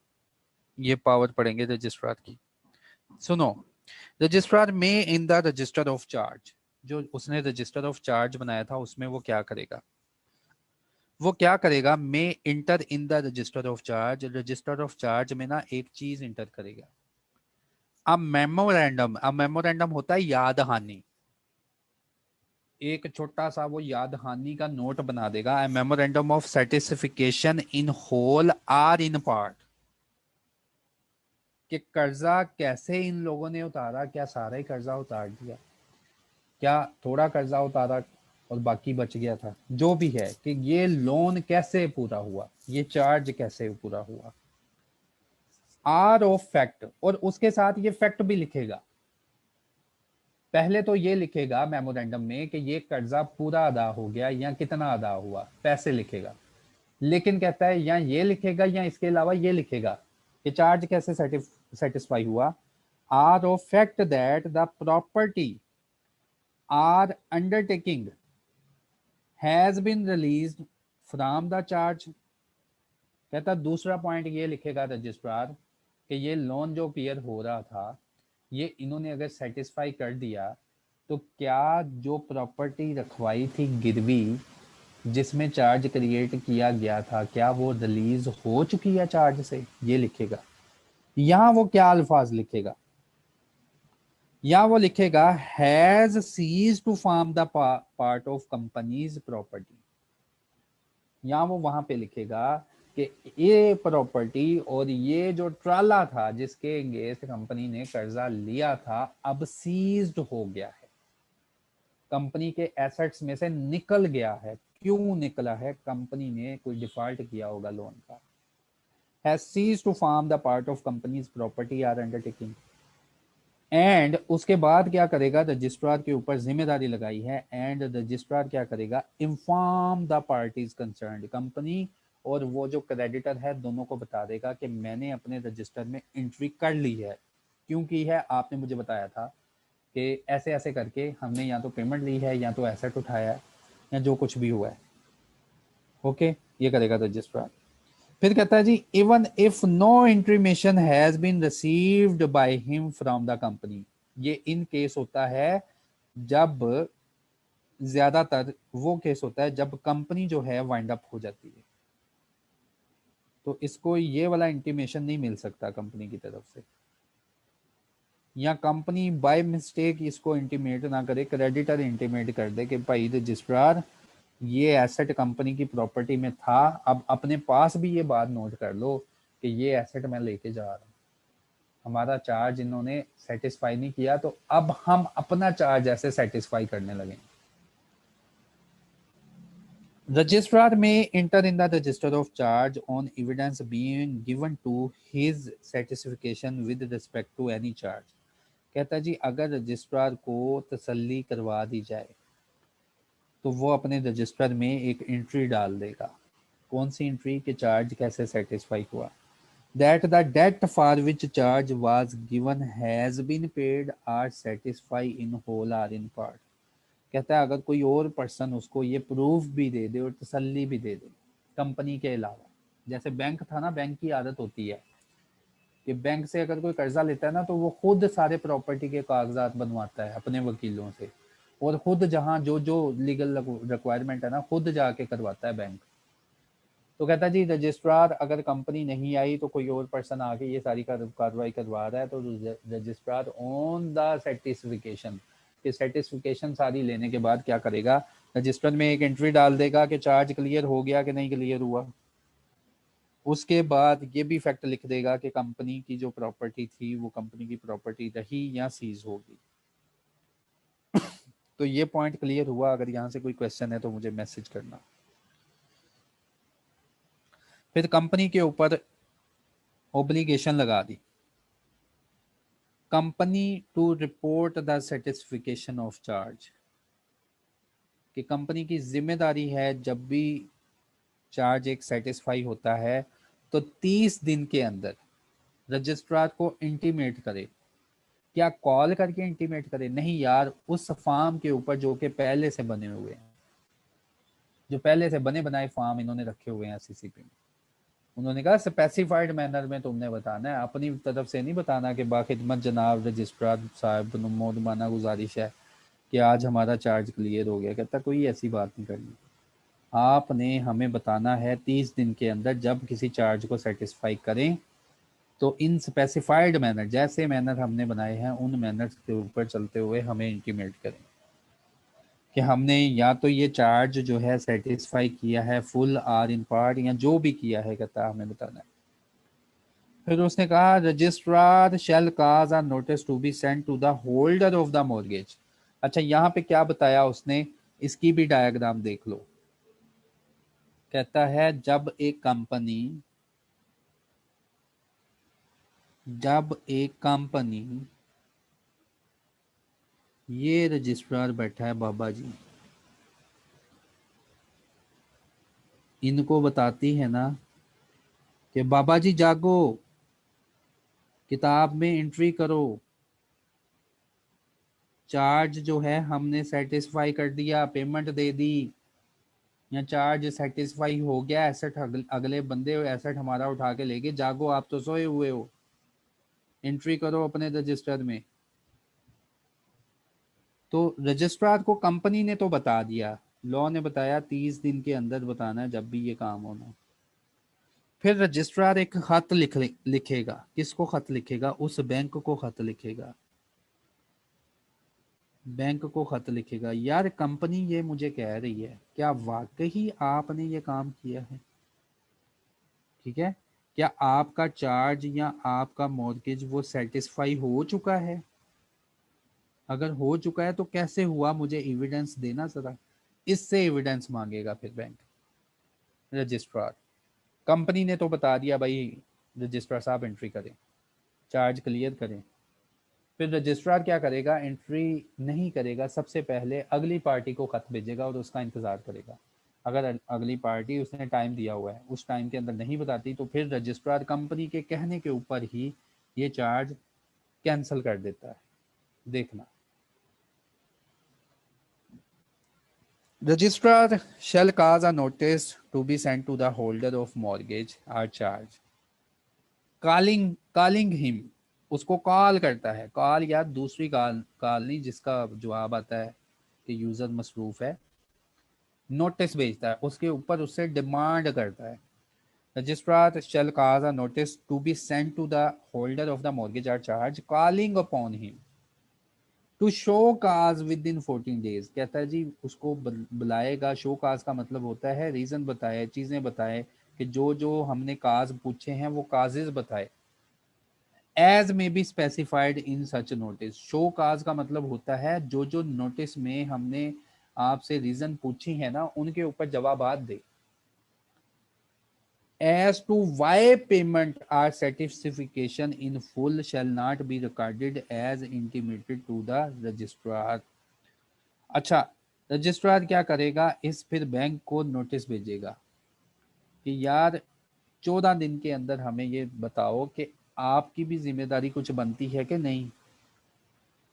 ये पावर पढ़ेंगे रजिस्ट्रार की। सुनो, रजिस्ट्रार में इन द रजिस्टर ऑफ चार्ज, जो उसने रजिस्टर ऑफ चार्ज बनाया था उसमें वो क्या करेगा, वो क्या करेगा, में enter in the register of charge, register of charge में ना एक चीज इंटर करेगा, अब मेमोरेंडम। अब मेमोरेंडम होता है याद हानि, एक छोटा सा वो याद हानि का नोट बना देगा, memorandum of certification in whole or in part, कि कर्जा कैसे इन लोगों ने उतारा, क्या सारा ही कर्जा उतार दिया, क्या थोड़ा कर्जा उतारा और बाकी बच गया था, जो भी है, कि ये लोन कैसे पूरा हुआ, ये चार्ज कैसे पूरा हुआ। आर ऑफ फैक्ट, और उसके साथ ये फैक्ट भी लिखेगा। पहले तो ये लिखेगा मेमोरेंडम में कि ये कर्जा पूरा अदा हो गया या कितना अदा हुआ, पैसे लिखेगा। लेकिन कहता है या ये लिखेगा या इसके अलावा ये लिखेगा कि चार्ज कैसे सेटिस्फाई हुआ। Or of fact that the property or undertaking has been released from the charge. कहता दूसरा पॉइंट ये लिखेगा रजिस्ट्रार कि ये लोन जो क्लियर हो रहा था, ये इन्होंने अगर सेटिस्फाई कर दिया, तो क्या जो प्रॉपर्टी रखवाई थी गिरवी जिसमें चार्ज क्रिएट किया गया था, क्या वो रिलीज हो चुकी है चार्ज से, ये लिखेगा। यहां वो क्या अल्फाज लिखेगा, या वो लिखेगा has cease to form the part of company's property, या वो वहां पे लिखेगा कि ये प्रॉपर्टी और ये जो ट्राला था जिसके अगेंस्ट कंपनी ने कर्जा लिया था, अब सीज्ड हो गया है, कंपनी के एसेट्स में से निकल गया है। क्यों निकला है? कंपनी ने कोई डिफॉल्ट किया होगा लोन का। Has ceased to form the part of company's property or undertaking. And उसके बाद क्या करेगा, रजिस्ट्रार के ऊपर जिम्मेदारी लगाई है, एंड रजिस्ट्रार क्या करेगा, inform the parties concerned, company और वो जो क्रेडिटर है दोनों को बता देगा कि मैंने अपने रजिस्टर में एंट्री कर ली है। क्यों की है, आपने मुझे बताया था कि ऐसे ऐसे करके हमने या तो पेमेंट ली है या तो एसेट उठाया है या जो कुछ भी हुआ है। ओके, ये करेगा रजिस्ट्रार। फिर कहता है जी, even if no intimation has been received by him from the company, ये इन केस होता है जब, ज्यादातर वो केस होता है जब कंपनी जो है वाइंड अप हो जाती है, तो इसको ये वाला इंटीमेशन नहीं मिल सकता कंपनी की तरफ से, या कंपनी बाय मिस्टेक इसको इंटीमेट ना करे, क्रेडिटर इंटीमेट कर दे कि भाई रजिस्ट्रार ये एसेट कंपनी की प्रॉपर्टी में था, अब अपने पास भी ये बात नोट कर लो कि ये एसेट मैं लेके जा रहा हूँ, हमारा चार्ज इन्होंने सेटिस्फाई नहीं किया तो अब हम अपना चार्ज ऐसे सेटिस्फाई करने लगे। रजिस्ट्रार में enter in the register of charge on evidence being given to his satisfaction with respect to any charge. कहता है जी, अगर रजिस्ट्रार को तसल्ली करवा दी जाए तो वो अपने रजिस्टर में एक एंट्री डाल देगा। कौन सी एंट्री, के चार्ज कैसे सेटिस्फाई हुआ, that the debt for which charge was given has been paid or satisfied in whole or in part। कहता है अगर कोई और पर्सन उसको ये प्रूफ भी दे दे और तसल्ली भी दे दे कंपनी के अलावा, जैसे बैंक था ना, बैंक की आदत होती है कि बैंक से अगर कोई कर्जा लेता है ना तो वो खुद सारे प्रॉपर्टी के कागजात बनवाता है अपने वकीलों से, और खुद जहाँ जो जो लीगल रिक्वायरमेंट है ना खुद जाके करवाता है बैंक। तो कहता है जी, रजिस्ट्रार अगर कंपनी नहीं आई तो कोई और पर्सन आके ये सारी कार्रवाई करवा रहा है तो रजिस्ट्रार ऑन द सेटिस्फिकेशन, कि सेटिस्फिकेशन सारी लेने के बाद क्या करेगा, रजिस्टर में एक एंट्री डाल देगा कि चार्ज क्लियर हो गया कि नहीं क्लियर हुआ। उसके बाद ये भी फैक्ट लिख देगा कि कंपनी की जो प्रॉपर्टी थी वो कंपनी की प्रॉपर्टी रही या सीज होगी। तो ये पॉइंट क्लियर हुआ, अगर यहाँ से कोई क्वेश्चन है तो मुझे मैसेज करना। फिर कंपनी के ऊपर ऑब्लिगेशन लगा दी, company to report the satisfaction of charge, कि कंपनी की जिम्मेदारी है जब भी चार्ज एक सेटिस्फाई होता है तो 30 दिन के अंदर रजिस्ट्रार को इंटीमेट करे। क्या कॉल करके इंटीमेट करे, नहीं यार, उस फॉर्म के ऊपर जो कि पहले से बने हुए हैं, जो पहले से बने बनाए फॉर्म इन्होंने रखे हुए हैं सीसीपी में, उन्होंने कहा स्पेसिफाइड मैनर में तुमने बताना है, अपनी तरफ से नहीं बताना कि बाखिदमत जनाब रजिस्ट्रार साहब मोदमाना गुजारिश है कि आज हमारा चार्ज क्लियर हो गया। कहता कोई ऐसी बात नहीं करनी, आपने हमें बताना है 30 दिन के अंदर जब किसी चार्ज को सेटिस्फाई करें तो इन स्पेसिफाइड मैनर, जैसे मैनर हमने बनाए हैं उन मैनर्स के ऊपर चलते हुए हमें इंटीमेट करें कि हमने या तो ये चार्ज जो है सेटिस्फाई किया है फुल और इन पार्ट, या जो भी किया है कहता हमें बताना है। फिर उसने कहा registrar shall cause or notice to be send to the holder of the mortgage. अच्छा, यहाँ पे क्या बताया उसने, इसकी भी डायग्राम देख लो। कहता है जब एक कंपनी, ये रजिस्ट्रार बैठा है बाबा जी, इनको बताती है ना कि बाबा जी जागो, किताब में एंट्री करो, चार्ज जो है हमने सेटिस्फाई कर दिया, पेमेंट दे दी, या चार्ज सेटिस्फाई हो गया, एसेट अगले बंदे एसेट हमारा उठा के लेके, जागो आप तो सोए हुए हो, एंट्री करो अपने रजिस्टर में। तो रजिस्ट्रार को कंपनी ने तो बता दिया, लॉ ने बताया 30 दिन के अंदर बताना है जब भी ये काम होना। फिर रजिस्ट्रार एक खत लिखेगा, किसको खत लिखेगा, उस बैंक को खत लिखेगा, बैंक को खत लिखेगा, यार कंपनी ये मुझे कह रही है, क्या वाकई आपने ये काम किया है, ठीक है, क्या आपका चार्ज या आपका मॉर्गेज वो सेटिस्फाई हो चुका है, अगर हो चुका है तो कैसे हुआ, मुझे एविडेंस देना जरा। इससे एविडेंस मांगेगा फिर बैंक, रजिस्ट्रार। कंपनी ने तो बता दिया भाई रजिस्ट्रार साहब एंट्री करें, चार्ज क्लियर करें, फिर रजिस्ट्रार क्या करेगा, एंट्री नहीं करेगा, सबसे पहले अगली पार्टी को खत भेजेगा और उसका इंतज़ार करेगा। अगर अगली पार्टी उसने टाइम दिया हुआ है उस टाइम के अंदर नहीं बताती तो फिर रजिस्ट्रार कंपनी के कहने के ऊपर ही ये चार्ज कैंसिल कर देता है। देखना, registrar shall cause a notice to be sent to the holder of mortgage or charge calling him, उसको कॉल करता है, कॉल या दूसरी कॉल नहीं जिसका जवाब आता है कि यूजर मसरूफ है, नोटिस भेजता है उसके ऊपर, उससे डिमांड करता है। Registrar shall cause a notice to be sent to the holder of the mortgage or charge calling upon him to show cause within 14 days, कहता है जी उसको बुलाएगा। शो काज का मतलब होता है रीजन बताए, चीजें बताए कि जो जो हमने काज पूछे हैं वो काजेज बताए। As may be specified in such notice, show cause का मतलब होता है जो जो नोटिस में हमने आपसे रीजन पूछी है ना उनके ऊपर जवाबात दे। as to why payment or certification in full shall not be recorded as intimated to the registrar। अच्छा, रजिस्ट्रार क्या करेगा, इस फिर बैंक को नोटिस भेजेगा कि यार 14 दिन के अंदर हमें ये बताओ कि आपकी भी जिम्मेदारी कुछ बनती है कि नहीं,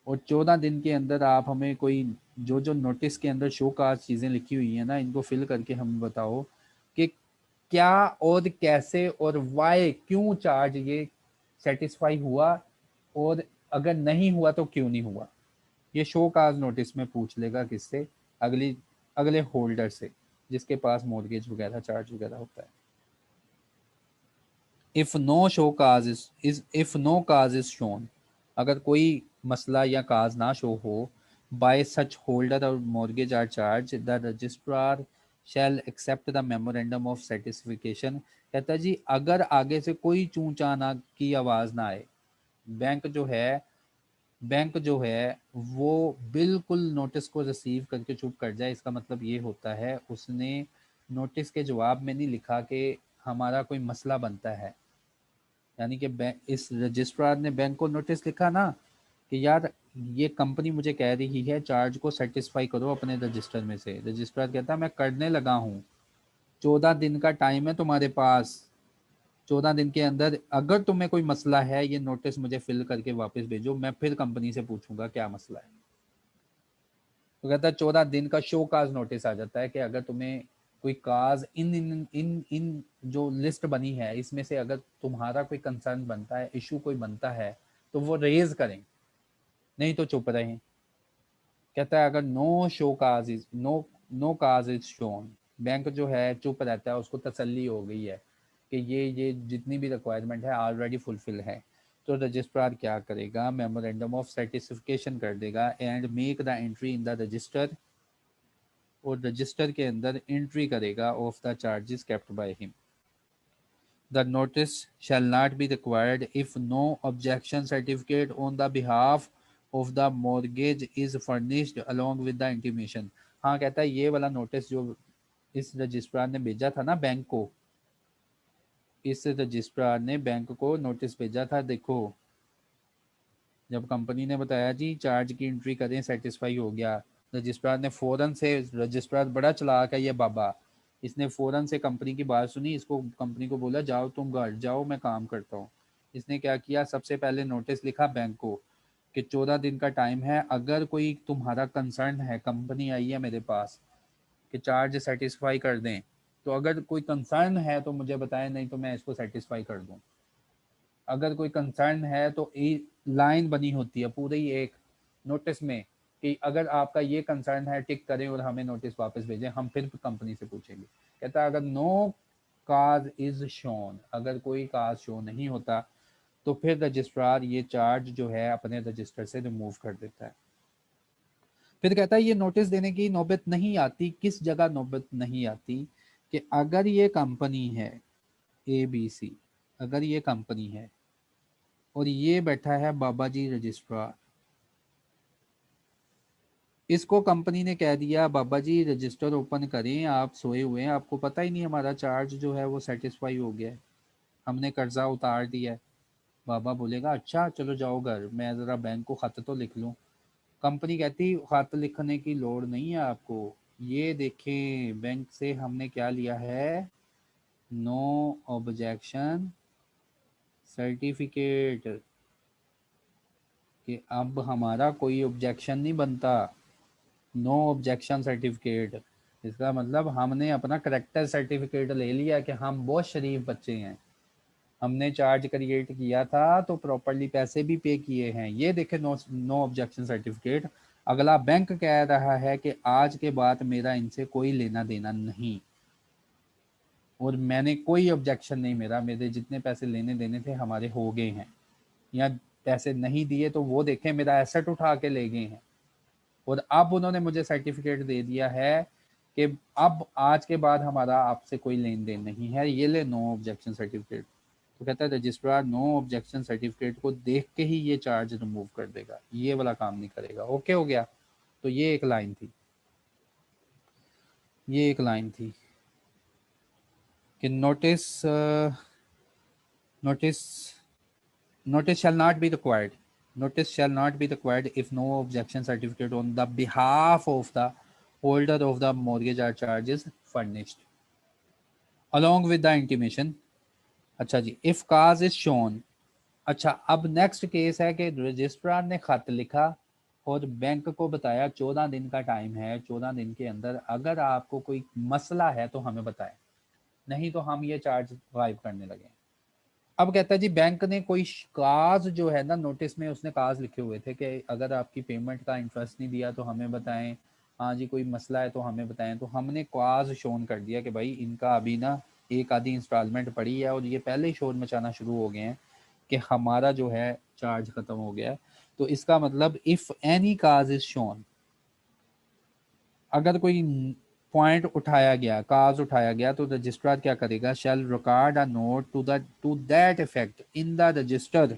और 14 दिन के अंदर आप हमें कोई जो जो नोटिस के अंदर शो काज चीज़ें लिखी हुई हैं ना इनको फिल करके हमें बताओ कि क्या और कैसे और वाई क्यों चार्ज ये सेटिस्फाई हुआ, और अगर नहीं हुआ तो क्यों नहीं हुआ। ये शो काज नोटिस में पूछ लेगा किससे, अगले होल्डर से जिसके पास मॉर्गेज वगैरह चार्ज वगैरह होता है। If no cause is shown, अगर कोई मसला या काज ना शो हो बाय सच होल्डर और mortgage or charge the registrar shall accept the memorandum of satisfaction. कहता है जी अगर आगे से कोई चूं चा ना की आवाज ना आए, बैंक जो है वो बिल्कुल नोटिस को रिसीव करके चुप कर जाए, इसका मतलब ये होता है उसने नोटिस के जवाब में नहीं लिखा कि हमारा कोई मसला बनता है। यानी कि इस रजिस्ट्रार ने बैंक को नोटिस लिखा ना कि यार ये कंपनी मुझे कह रही है चार्ज को सेटिस्फाई करो अपने रजिस्टर में से। रजिस्ट्रार कहता है मैं करने लगा हूँ, 14 दिन का टाइम है तुम्हारे पास, 14 दिन के अंदर अगर तुम्हें कोई मसला है ये नोटिस मुझे फिल करके वापस भेजो, मैं फिर कंपनी से पूछूंगा क्या मसला है। तो कहता है 14 दिन का शो काज नोटिस आ जाता है कि अगर तुम्हें कोई काज इन जो लिस्ट बनी है इसमें से अगर तुम्हारा कोई कंसर्न बनता है, इशू कोई बनता है तो वो रेज करें, नहीं तो चुप रहें। कहता है अगर no cause is shown, bank जो है चुप रहता है, उसको तसल्ली हो गई है कि ये जितनी भी रिक्वायरमेंट है ऑलरेडी फुलफिल है, तो रजिस्ट्रार क्या करेगा, मेमोरेंडम ऑफ सर्टिफिकेशन कर देगा and make the entry in the register, और रजिस्टर के अंदर एंट्री करेगा of the charges kept by him. The notice shall not be required if no objection certificate on the behalf of the mortgage is furnished along with the intimation. हाँ, कहता है ये वाला notice जो इस रजिस्ट्रार ने भेजा था ना बैंक को, इस रजिस्ट्रार ने बैंक को नोटिस भेजा था, देखो जब कंपनी ने बताया जी चार्ज की एंट्री करें सेटिस्फाई हो गया, रजिस्ट्रार ने फ़ौरन से, रजिस्ट्रार बड़ा चालाक है ये बाबा, इसने फ़ौरन से कंपनी की बात सुनी, इसको कंपनी को बोला जाओ तुम घर जाओ मैं काम करता हूँ। इसने क्या किया, सबसे पहले नोटिस लिखा बैंक को कि 14 दिन का टाइम है, अगर कोई तुम्हारा कंसर्न है, कंपनी आई है मेरे पास कि चार्ज सेटिस्फाई कर दें, तो अगर कोई कंसर्न है तो मुझे बताएं, नहीं तो मैं इसको सेटिस्फाई कर दूँ। अगर कोई कंसर्न है तो लाइन बनी होती है पूरी एक नोटिस में कि अगर आपका ये कंसर्न है टिक करें और हमें नोटिस वापस भेजें, हम फिर कंपनी से पूछेंगे। कहता है अगर नो काज इज शोन, अगर कोई काज शो नहीं होता तो फिर रजिस्ट्रार ये चार्ज जो है अपने रजिस्टर से रिमूव कर देता है। फिर कहता है ये नोटिस देने की नौबत नहीं आती, किस जगह नौबत नहीं आती, कि अगर ये कंपनी है ABC, अगर ये कंपनी है और ये बैठा है बाबा जी रजिस्ट्रार, इसको कंपनी ने कह दिया बाबा जी रजिस्टर ओपन करें, आप सोए हुए हैं, आपको पता ही नहीं हमारा चार्ज जो है वो सेटिस्फाई हो गया है, हमने कर्जा उतार दिया है, बाबा बोलेगा अच्छा चलो जाओ घर, मैं ज़रा बैंक को ख़त तो लिख लूँ। कंपनी कहती ख़त लिखने की लोड़ नहीं है आपको, ये देखें बैंक से हमने क्या लिया है, नो ऑब्जेक्शन सर्टिफिकेट, कि अब हमारा कोई ऑब्जेक्शन नहीं बनता। नो ऑब्जेक्शन सर्टिफिकेट, इसका मतलब हमने अपना करेक्टर सर्टिफिकेट ले लिया कि हम बहुत शरीफ बच्चे हैं, हमने चार्ज क्रिएट किया था तो प्रॉपरली पैसे भी पे किए हैं। ये देखें नो नो ऑब्जेक्शन सर्टिफिकेट। अगला बैंक कह रहा है कि आज के बाद मेरा इनसे कोई लेना देना नहीं, और मैंने कोई ऑब्जेक्शन नहीं, मेरे जितने पैसे लेने देने थे हमारे हो गए हैं, या पैसे नहीं दिए तो वो देखें मेरा एसेट उठा के ले गए हैं, और अब उन्होंने मुझे सर्टिफिकेट दे दिया है कि अब आज के बाद हमारा आपसे कोई लेन देन नहीं है, ये ले नो ऑब्जेक्शन सर्टिफिकेट। तो कहता है रजिस्ट्रार नो ऑब्जेक्शन सर्टिफिकेट को देख के ही ये चार्ज रिमूव कर देगा, ये वाला काम नहीं करेगा। ओके हो गया। तो ये एक लाइन थी, ये एक लाइन थी कि notice notice notice shall not be required, notice shall not be required if no objection certificate on the behalf of the holder of the mortgage or charge is furnished along with the intimation। अच्छा जी, if cause is shown। अच्छा, अब next case है कि registrar ने खत लिखा और bank को बताया 14 दिन का टाइम है, 14 दिन के अंदर अगर आपको कोई मसला है तो हमें बताएं, नहीं तो हम ये चार्ज गायब करने लगे। अब कहता है जी बैंक ने कोई काज जो है ना, नोटिस में उसने काज लिखे हुए थे कि अगर आपकी पेमेंट का इंटरेस्ट नहीं दिया तो हमें बताएं, हाँ जी कोई मसला है तो हमें बताएं। तो हमने काज शोन कर दिया कि भाई इनका अभी ना एक आधी इंस्टॉलमेंट पड़ी है और ये पहले ही शोर मचाना शुरू हो गए हैं कि हमारा जो है चार्ज खत्म हो गया है। तो इसका मतलब if any cause is shown, अगर कोई पॉइंट उठाया गया, काज उठाया गया, तो रजिस्ट्रार क्या करेगा, shall record a note to that effect in the register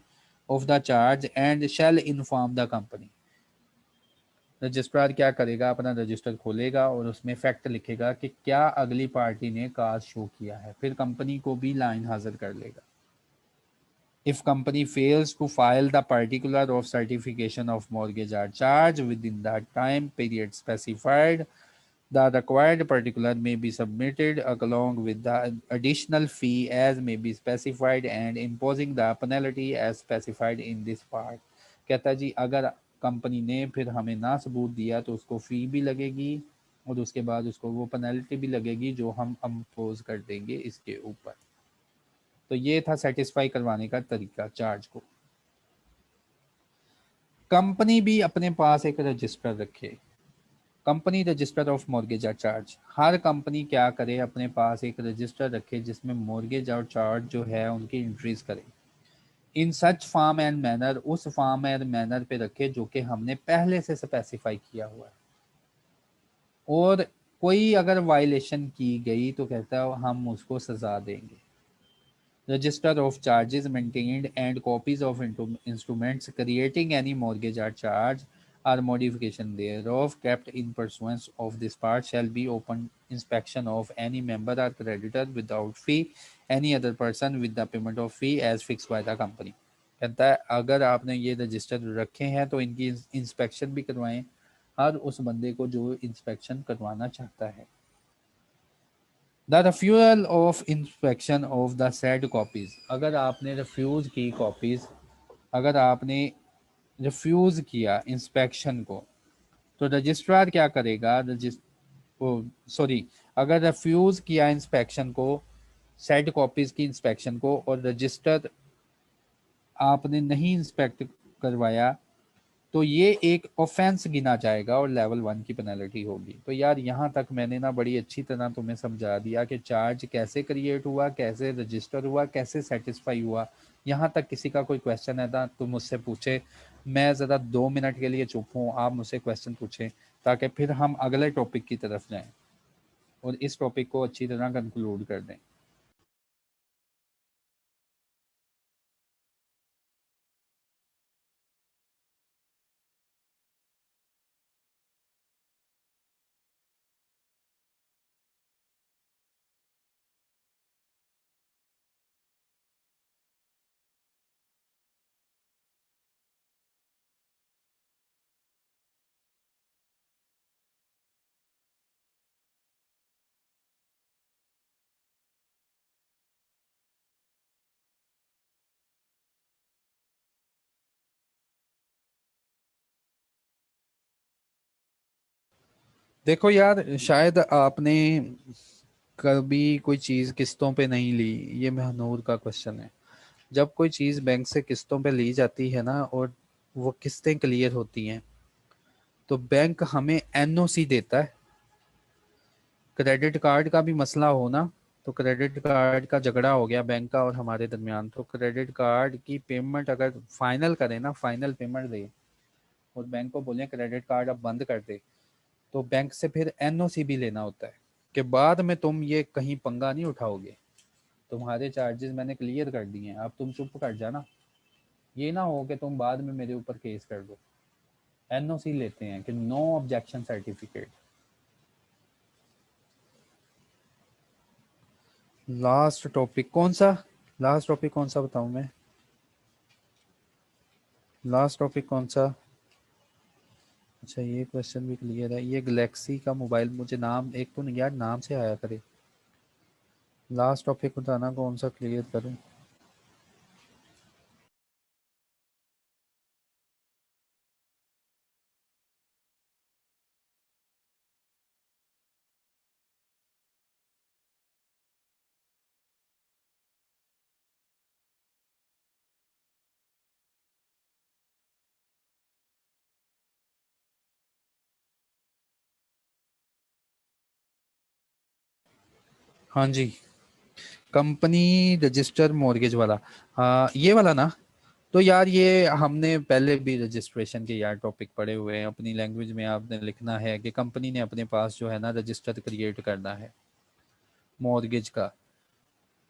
of the charge and shall inform the company. Registrar क्या करेगा, अपना रजिस्टर खोलेगा और उसमें फैक्ट लिखेगा कि क्या अगली पार्टी ने काज शो किया है, फिर कंपनी को भी लाइन हाजिर कर लेगा। If company fails to file the particular of certification of mortgage or charge within the time period specified, the required particular may be submitted along with the additional fee as may be specified and imposing the penalty as specified in this part। कहता जी अगर company ने फिर हमें ना सबूत दिया तो उसको फ़ी भी लगेगी और उसके बाद उसको वो पेनल्टी भी लगेगी जो हम इम्पोज कर देंगे इसके ऊपर। तो ये था सेटिस्फाई करवाने का तरीका चार्ज को। कंपनी भी अपने पास एक रजिस्टर रखे, कंपनी रजिस्टर ऑफ मॉर्गेज और चार्ज। हर कंपनी क्या करे, अपने पास एक रजिस्टर रखे जिसमें मॉर्गेज और चार्ज जो है उनकी एंट्रीज करे। इन सच फॉर्म एंड मैनर, उस फॉर्म एंड मैनर पे रखे जो कि हमने पहले से स्पेसिफाई किया हुआ है। और कोई अगर वायलेशन की गई तो कहता है हम उसको सजा देंगे। Register of charges maintained and copies of instruments creating any mortgage or charge or modification thereof kept in pursuance of this part shall be open inspection of any member or creditor without fee, any other person with the payment of fee as fixed by the company। कहता है अगर आपने ये register रखे हैं तो इनकी inspection भी करवाएं, हर उस बंदे को जो इंस्पेक्शन करवाना चाहता है। The refusal of inspection of the said copies, अगर आपने रिफ्यूज की कॉपीज, अगर आपने रिफ्यूज किया इंस्पेक्शन को तो रजिस्ट्रार क्या करेगा, सॉरी, अगर रिफ्यूज किया इंस्पेक्शन को, सेड कॉपीज की इंस्पेक्शन को, और रजिस्टर आपने नहीं इंस्पेक्ट करवाया तो ये एक ऑफेंस गिना जाएगा और लेवल 1 की पेनल्टी होगी। तो यार यहाँ तक मैंने ना बड़ी अच्छी तरह तुम्हें समझा दिया कि चार्ज कैसे क्रिएट हुआ, कैसे रजिस्टर हुआ, कैसे सेटिस्फाई हुआ। यहाँ तक किसी का कोई क्वेश्चन है ना तो मुझसे पूछे, मैं ज़रा 2 मिनट के लिए चुप हूँ, आप मुझसे क्वेश्चन पूछें ताकि फिर हम अगले टॉपिक की तरफ जाएँ और इस टॉपिक को अच्छी तरह कंक्लूड कर दें। देखो यार, शायद आपने कभी कोई चीज़ किस्तों पे नहीं ली, ये महनूर का क्वेश्चन है। जब कोई चीज़ बैंक से किस्तों पे ली जाती है ना, और वो किस्तें क्लियर होती हैं, तो बैंक हमें एनओसी देता है। क्रेडिट कार्ड का भी मसला हो ना, तो क्रेडिट कार्ड का झगड़ा हो गया बैंक का और हमारे दरमियान, तो क्रेडिट कार्ड की पेमेंट अगर फाइनल करें ना, फाइनल पेमेंट दे और बैंक को बोले क्रेडिट कार्ड अब बंद कर दे, तो बैंक से फिर एनओसी भी लेना होता है कि बाद में तुम ये कहीं पंगा नहीं उठाओगे, तुम्हारे चार्जेस मैंने क्लियर कर दिए हैं, अब तुम चुप कर जाना, ये ना हो कि तुम बाद में मेरे ऊपर केस कर दो। एनओसी लेते हैं कि no objection certificate. Last topic कौन सा? लास्ट टॉपिक कौन सा बताऊं मैं? लास्ट टॉपिक कौन सा? अच्छा, ये क्वेश्चन भी क्लियर है। ये गैलेक्सी का मोबाइल, मुझे नाम एक तो नहीं यार, नाम से आया करे। लास्ट टॉपिक बताना कौन सा क्लियर करूं। हाँ जी, कंपनी रजिस्टर मॉर्गेज वाला। हाँ, ये वाला ना। तो यार ये हमने पहले भी रजिस्ट्रेशन के यार टॉपिक पढ़े हुए हैं। अपनी लैंग्वेज में आपने लिखना है कि कंपनी ने अपने पास जो है ना रजिस्टर क्रिएट करना है मॉर्गेज का।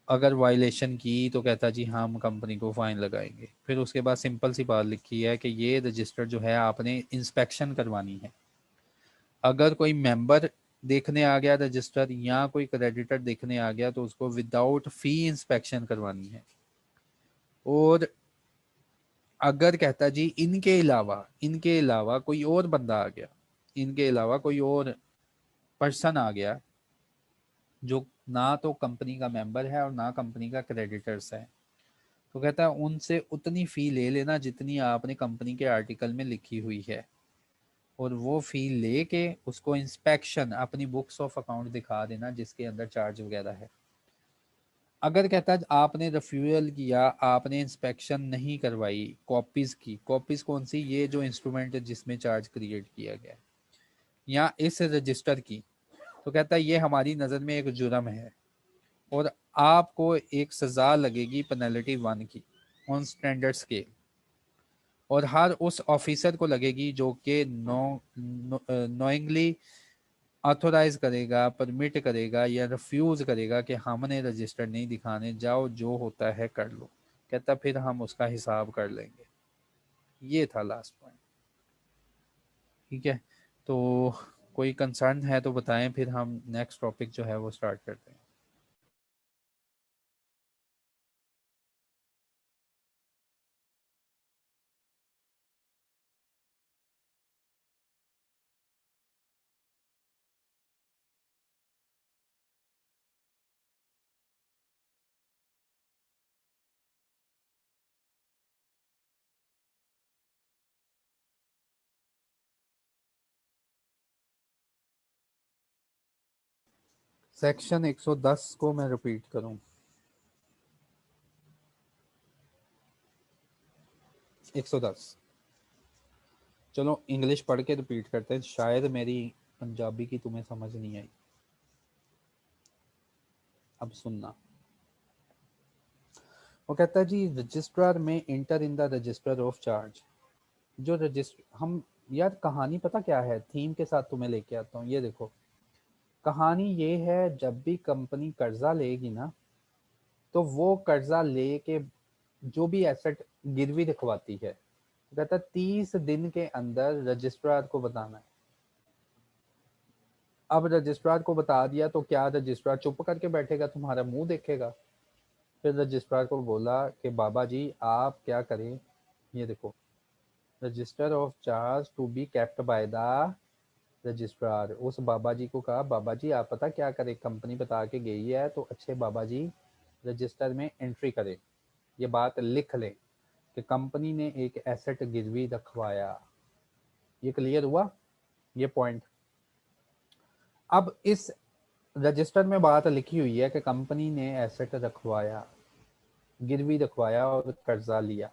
अगर वायलेशन की तो कहता जी हाँ, हम कंपनी को फाइन लगाएंगे। फिर उसके बाद सिंपल सी बात लिखी है कि ये रजिस्टर जो है आपने इंस्पेक्शन करवानी है। अगर कोई मेंबर देखने आ गया रजिस्टर, या कोई क्रेडिटर देखने आ गया, तो उसको विदाउट फी इंस्पेक्शन करवानी है। और अगर कहता जी इनके अलावा कोई और बंदा आ गया, इनके अलावा कोई और पर्सन आ गया जो ना तो कंपनी का मेंबर है और ना कंपनी का क्रेडिटर्स है, तो कहता है उनसे उतनी फी ले लेना जितनी आपने कंपनी के आर्टिकल में लिखी हुई है, और वो फी लेके उसको इंस्पेक्शन अपनी बुक्स ऑफ अकाउंट दिखा देना जिसके अंदर चार्ज वगैरह है। अगर कहता है आपने रिफ्यूअल किया, आपने इंस्पेक्शन नहीं करवाई, कॉपीज की, कॉपीज कौन सी, ये जो इंस्ट्रूमेंट है जिसमें चार्ज क्रिएट किया गया है, या इस रजिस्टर की, तो कहता है ये हमारी नज़र में एक जुर्म है और आपको एक सज़ा लगेगी पेनल्टी 1 की ऑन स्टैंडर्ड स्केल, और हर उस ऑफिसर को लगेगी जो कि नोइंगली ऑथोराइज करेगा, परमिट करेगा या रिफ्यूज करेगा कि हमने रजिस्टर नहीं दिखाने, जाओ जो होता है कर लो। कहता फिर हम उसका हिसाब कर लेंगे। ये था लास्ट पॉइंट। ठीक है, तो कोई कंसर्न है तो बताएं, फिर हम नेक्स्ट टॉपिक जो है वो स्टार्ट करते हैं। सेक्शन 110 को मैं रिपीट करूं? 110। चलो इंग्लिश पढ़ के रिपीट करते हैं, शायद मेरी पंजाबी की तुम्हें समझ नहीं आई। अब सुनना। वो कहता है जी, रजिस्ट्रार में enter in the register of charge. जो रजिस्टर हम, यार कहानी पता क्या है, थीम के साथ तुम्हें लेके आता हूँ। ये देखो, कहानी ये है, जब भी कंपनी कर्जा लेगी ना, तो वो कर्जा लेके जो भी एसेट गिरवी रखवाती है, तो कहता है 30 दिन के अंदर रजिस्ट्रार को बताना है। अब रजिस्ट्रार को बता दिया तो क्या रजिस्ट्रार चुप करके बैठेगा, तुम्हारा मुंह देखेगा? फिर रजिस्ट्रार को बोला कि बाबा जी आप क्या करें, ये देखो, register of charge to be kept by the registrar. उस बाबा जी को कहा, बाबा जी आप पता क्या करें, कंपनी बता के गई है तो अच्छे बाबा जी रजिस्टर में एंट्री करें, ये बात लिख लें कि कंपनी ने एक एसेट गिरवी रखवाया। ये क्लियर हुआ ये पॉइंट? अब इस रजिस्टर में बात लिखी हुई है कि कंपनी ने एसेट रखवाया, गिरवी रखवाया और कर्जा लिया।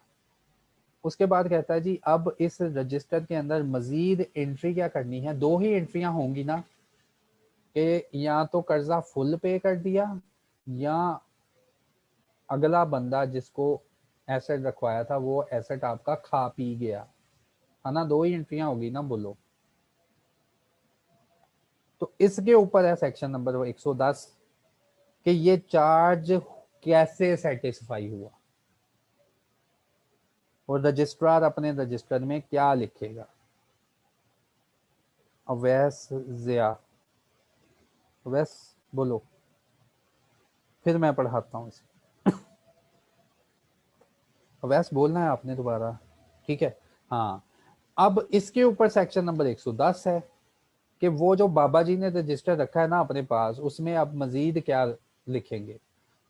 उसके बाद कहता है जी अब इस रजिस्टर के अंदर मजीद एंट्री क्या करनी है, दो ही एंट्रियां होंगी ना, कि या तो कर्जा फुल पे कर दिया या अगला बंदा जिसको एसेट रखवाया था वो एसेट आपका खा पी गया, है ना, दो ही एंट्रियां होगी ना, बोलो। तो इसके ऊपर है सेक्शन नंबर 110 कि ये चार्ज कैसे सेटिस्फाई हुआ और रजिस्ट्रार अपने रजिस्टर में क्या लिखेगा। अवैस जिया, अवैस बोलो, फिर मैं पढ़ाता हूँ इसे। अवैस बोलना है आपने दोबारा, ठीक है। हाँ, अब इसके ऊपर सेक्शन नंबर 110 है कि वो जो बाबा जी ने रजिस्टर रखा है ना अपने पास, उसमें अब मजीद क्या लिखेंगे।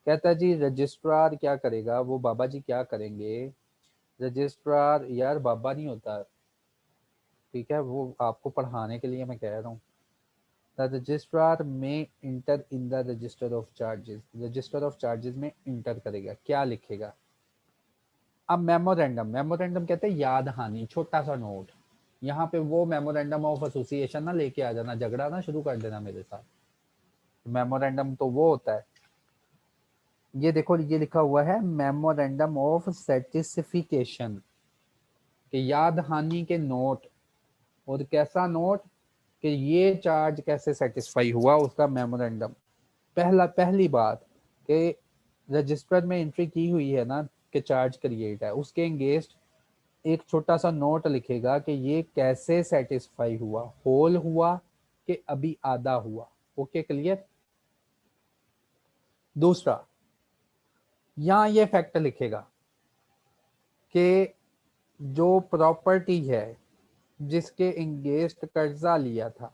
कहता है जी रजिस्ट्रार क्या करेगा, वो बाबा जी क्या करेंगे। रजिस्ट्रार यार बाबा नहीं होता, ठीक है, वो आपको पढ़ाने के लिए मैं कह रहा हूँ। द रजिस्ट्रार में enter in the register of charges, register of charges में इंटर करेगा, क्या लिखेगा। अब मेमोरेंडम, मेमोरेंडम कहते हैं याद हानि, छोटा सा नोट। यहाँ पे वो मेमोरेंडम ऑफ एसोसिएशन ना लेके आ जाना, झगड़ा ना शुरू कर देना मेरे साथ। मेमोरेंडम तो वो होता है, ये देखो ये लिखा हुआ है मेमोरेंडम ऑफ सेटिस्फिकेशन, कि याद हानि के नोट, और कैसा नोट, कि ये चार्ज कैसे सेटिस्फाई हुआ, उसका मेमोरेंडम। पहली बात कि रजिस्टर में एंट्री की हुई है ना कि चार्ज क्रिएट है, उसके एंगेस्ट एक छोटा सा नोट लिखेगा कि ये कैसे सेटिस्फाई हुआ, होल हुआ कि अभी आधा हुआ। Okay clear. दूसरा, यहाँ ये फैक्ट लिखेगा कि जो प्रॉपर्टी है जिसके एंगेस्ट कर्जा लिया था,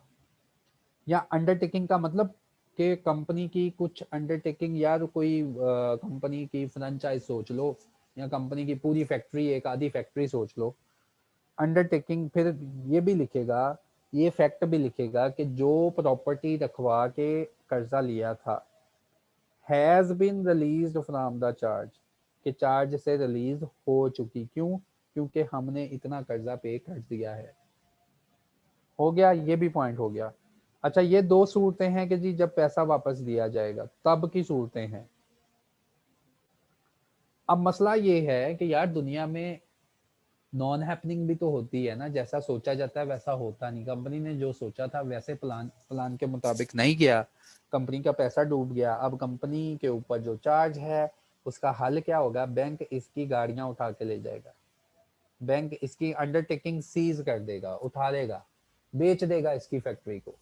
या अंडरटेकिंग का मतलब कि कंपनी की कुछ अंडरटेकिंग, यार कोई कंपनी की फ्रेंचाइज सोच लो, या कंपनी की पूरी फैक्ट्री, एक आधी फैक्ट्री सोच लो, अंडरटेकिंग। फिर ये भी लिखेगा, ये फैक्ट भी लिखेगा कि जो प्रॉपर्टी रखवा के कर्जा लिया था has been released from the charge, कि चार्ज से रिलीज हो चुकी। क्यों, क्योंकि हमने इतना कर्जा पे कर दिया है। हो गया, ये भी पॉइंट हो गया। अच्छा, ये दो सूरतें हैं कि जी जब पैसा वापस दिया जाएगा तब की सूरतें हैं। अब मसला ये है कि यार दुनिया में नॉन हैपनिंग भी तो होती है ना, जैसा सोचा जाता है वैसा होता नहीं। कंपनी ने जो सोचा था वैसे प्लान के मुताबिक नहीं किया, कंपनी का पैसा डूब गया। अब कंपनी के ऊपर जो चार्ज है उसका हल क्या होगा, बैंक इसकी गाड़ियां उठा के ले जाएगा, बैंक इसकी अंडरटेकिंग सीज कर देगा, उठा लेगा, बेच देगा इसकी फैक्ट्री को।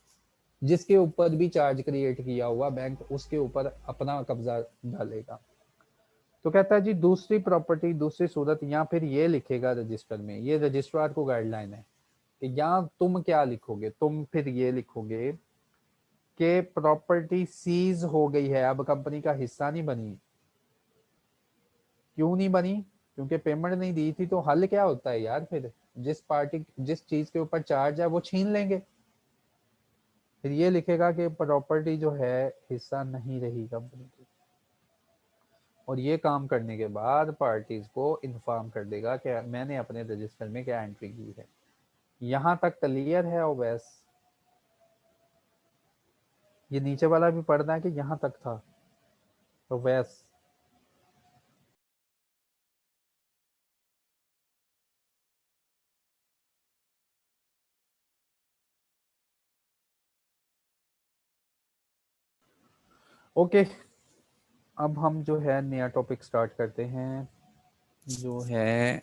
जिसके ऊपर भी चार्ज क्रिएट किया हुआ बैंक उसके ऊपर अपना कब्जा डालेगा। तो कहता है जी दूसरी प्रॉपर्टी, दूसरी सूरत, या फिर ये लिखेगा रजिस्टर में, ये रजिस्ट्रार को गाइडलाइन है कि यहाँ तुम क्या लिखोगे, तुम फिर ये लिखोगे कि प्रॉपर्टी सीज हो गई है, अब कंपनी का हिस्सा नहीं बनी। क्यों नहीं बनी, क्योंकि पेमेंट नहीं दी थी। तो हल क्या होता है यार, फिर जिस पार्टी जिस चीज के ऊपर चार्ज है वो छीन लेंगे। फिर ये लिखेगा कि प्रॉपर्टी जो है हिस्सा नहीं रही कंपनी की, और ये काम करने के बाद पार्टीज को इन्फॉर्म कर देगा कि मैंने अपने रजिस्टर में क्या एंट्री की है। यहाँ तक क्लियर है ओवैस। ये नीचे वाला भी पढ़ना है कि यहाँ तक था ओवैस। ओके, अब हम जो है नया टॉपिक स्टार्ट करते हैं, जो है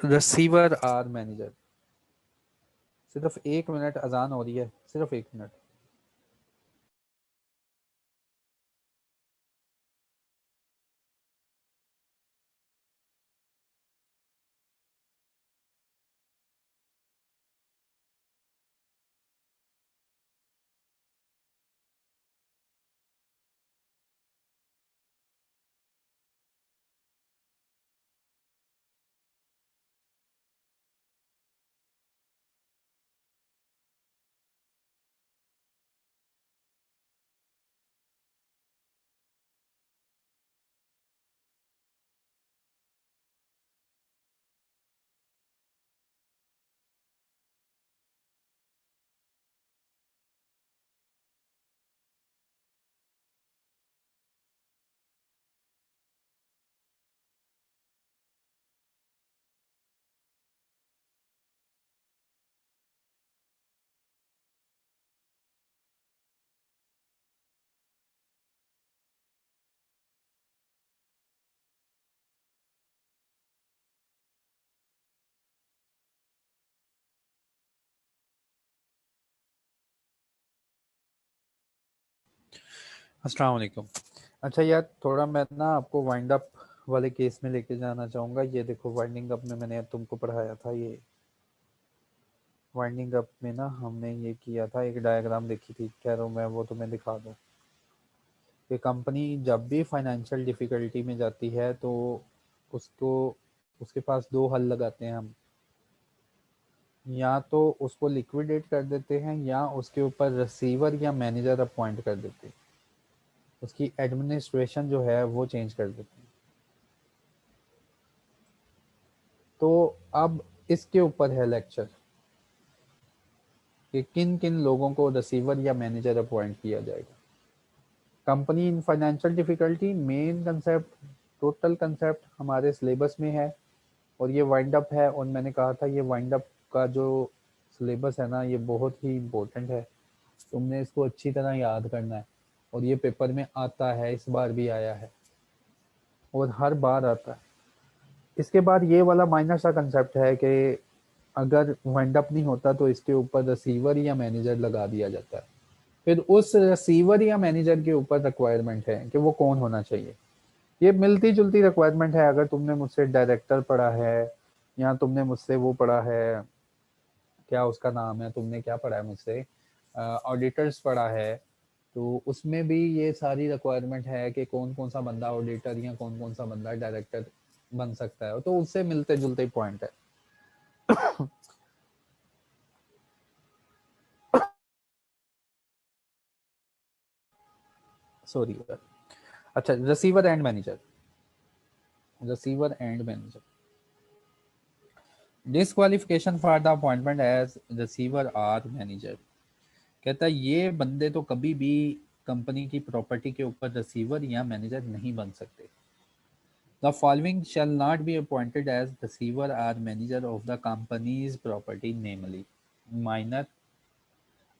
रिसीवर आर मैनेजर। सिर्फ 1 मिनट, अजान हो रही है, सिर्फ 1 मिनट। अस्सलाम वालेकुम। अच्छा यार, थोड़ा मैं ना आपको वाइंड अप वाले केस में लेके जाना चाहूँगा। ये देखो, वाइंडिंग अप में मैंने तुमको पढ़ाया था। ये वाइंडिंग अप में ना हमने ये किया था, एक डायग्राम देखी थी, कह रहा हूँ मैं वो तुम्हें दिखा दूँ कि कंपनी जब भी फाइनेंशियल डिफ़िकल्टी में जाती है तो उसको उसके पास दो हल लगाते हैं हम। या तो उसको लिक्विडेट कर देते हैं या उसके ऊपर रिसीवर या मैनेजर अपॉइंट कर देते हैं, उसकी एडमिनिस्ट्रेशन जो है वो चेंज कर देते हैं। तो अब इसके ऊपर है लेक्चर कि किन किन लोगों को रिसीवर या मैनेजर अपॉइंट किया जाएगा। Company in financial difficulty main concept, total concept हमारे सिलेबस में है और ये वाइंड अप है। और मैंने कहा था ये वाइंड अप का जो सिलेबस है ना, ये बहुत ही इम्पोर्टेंट है, तुमने इसको अच्छी तरह याद करना है। और ये पेपर में आता है, इस बार भी आया है और हर बार आता है। इसके बाद ये वाला माइनर सा कंसेप्ट है कि अगर वाइंड अप नहीं होता तो इसके ऊपर रिसीवर या मैनेजर लगा दिया जाता है। फिर उस रिसीवर या मैनेजर के ऊपर रिक्वायरमेंट है कि वो कौन होना चाहिए। ये मिलती जुलती रिक्वायरमेंट है। अगर तुमने मुझसे डायरेक्टर पढ़ा है या तुमने मुझसे वो पढ़ा है, क्या उसका नाम है, तुमने क्या पढ़ा है मुझसे, ऑडिटर्स पढ़ा है, तो उसमें भी ये सारी रिक्वायरमेंट है कि कौन कौन सा बंदा ऑडिटर या कौन कौन सा बंदा डायरेक्टर बन सकता है। तो उससे मिलते जुलते पॉइंट है। सॉरी। अच्छा, receiver and manager. Receiver and manager disqualification for the appointment as receiver or manager. कहता है ये बंदे तो कभी भी कंपनी की प्रॉपर्टी के ऊपर रिसीवर या मैनेजर नहीं बन सकते। The following shall not be appointed as receiver or manager of the company's property, namely minor,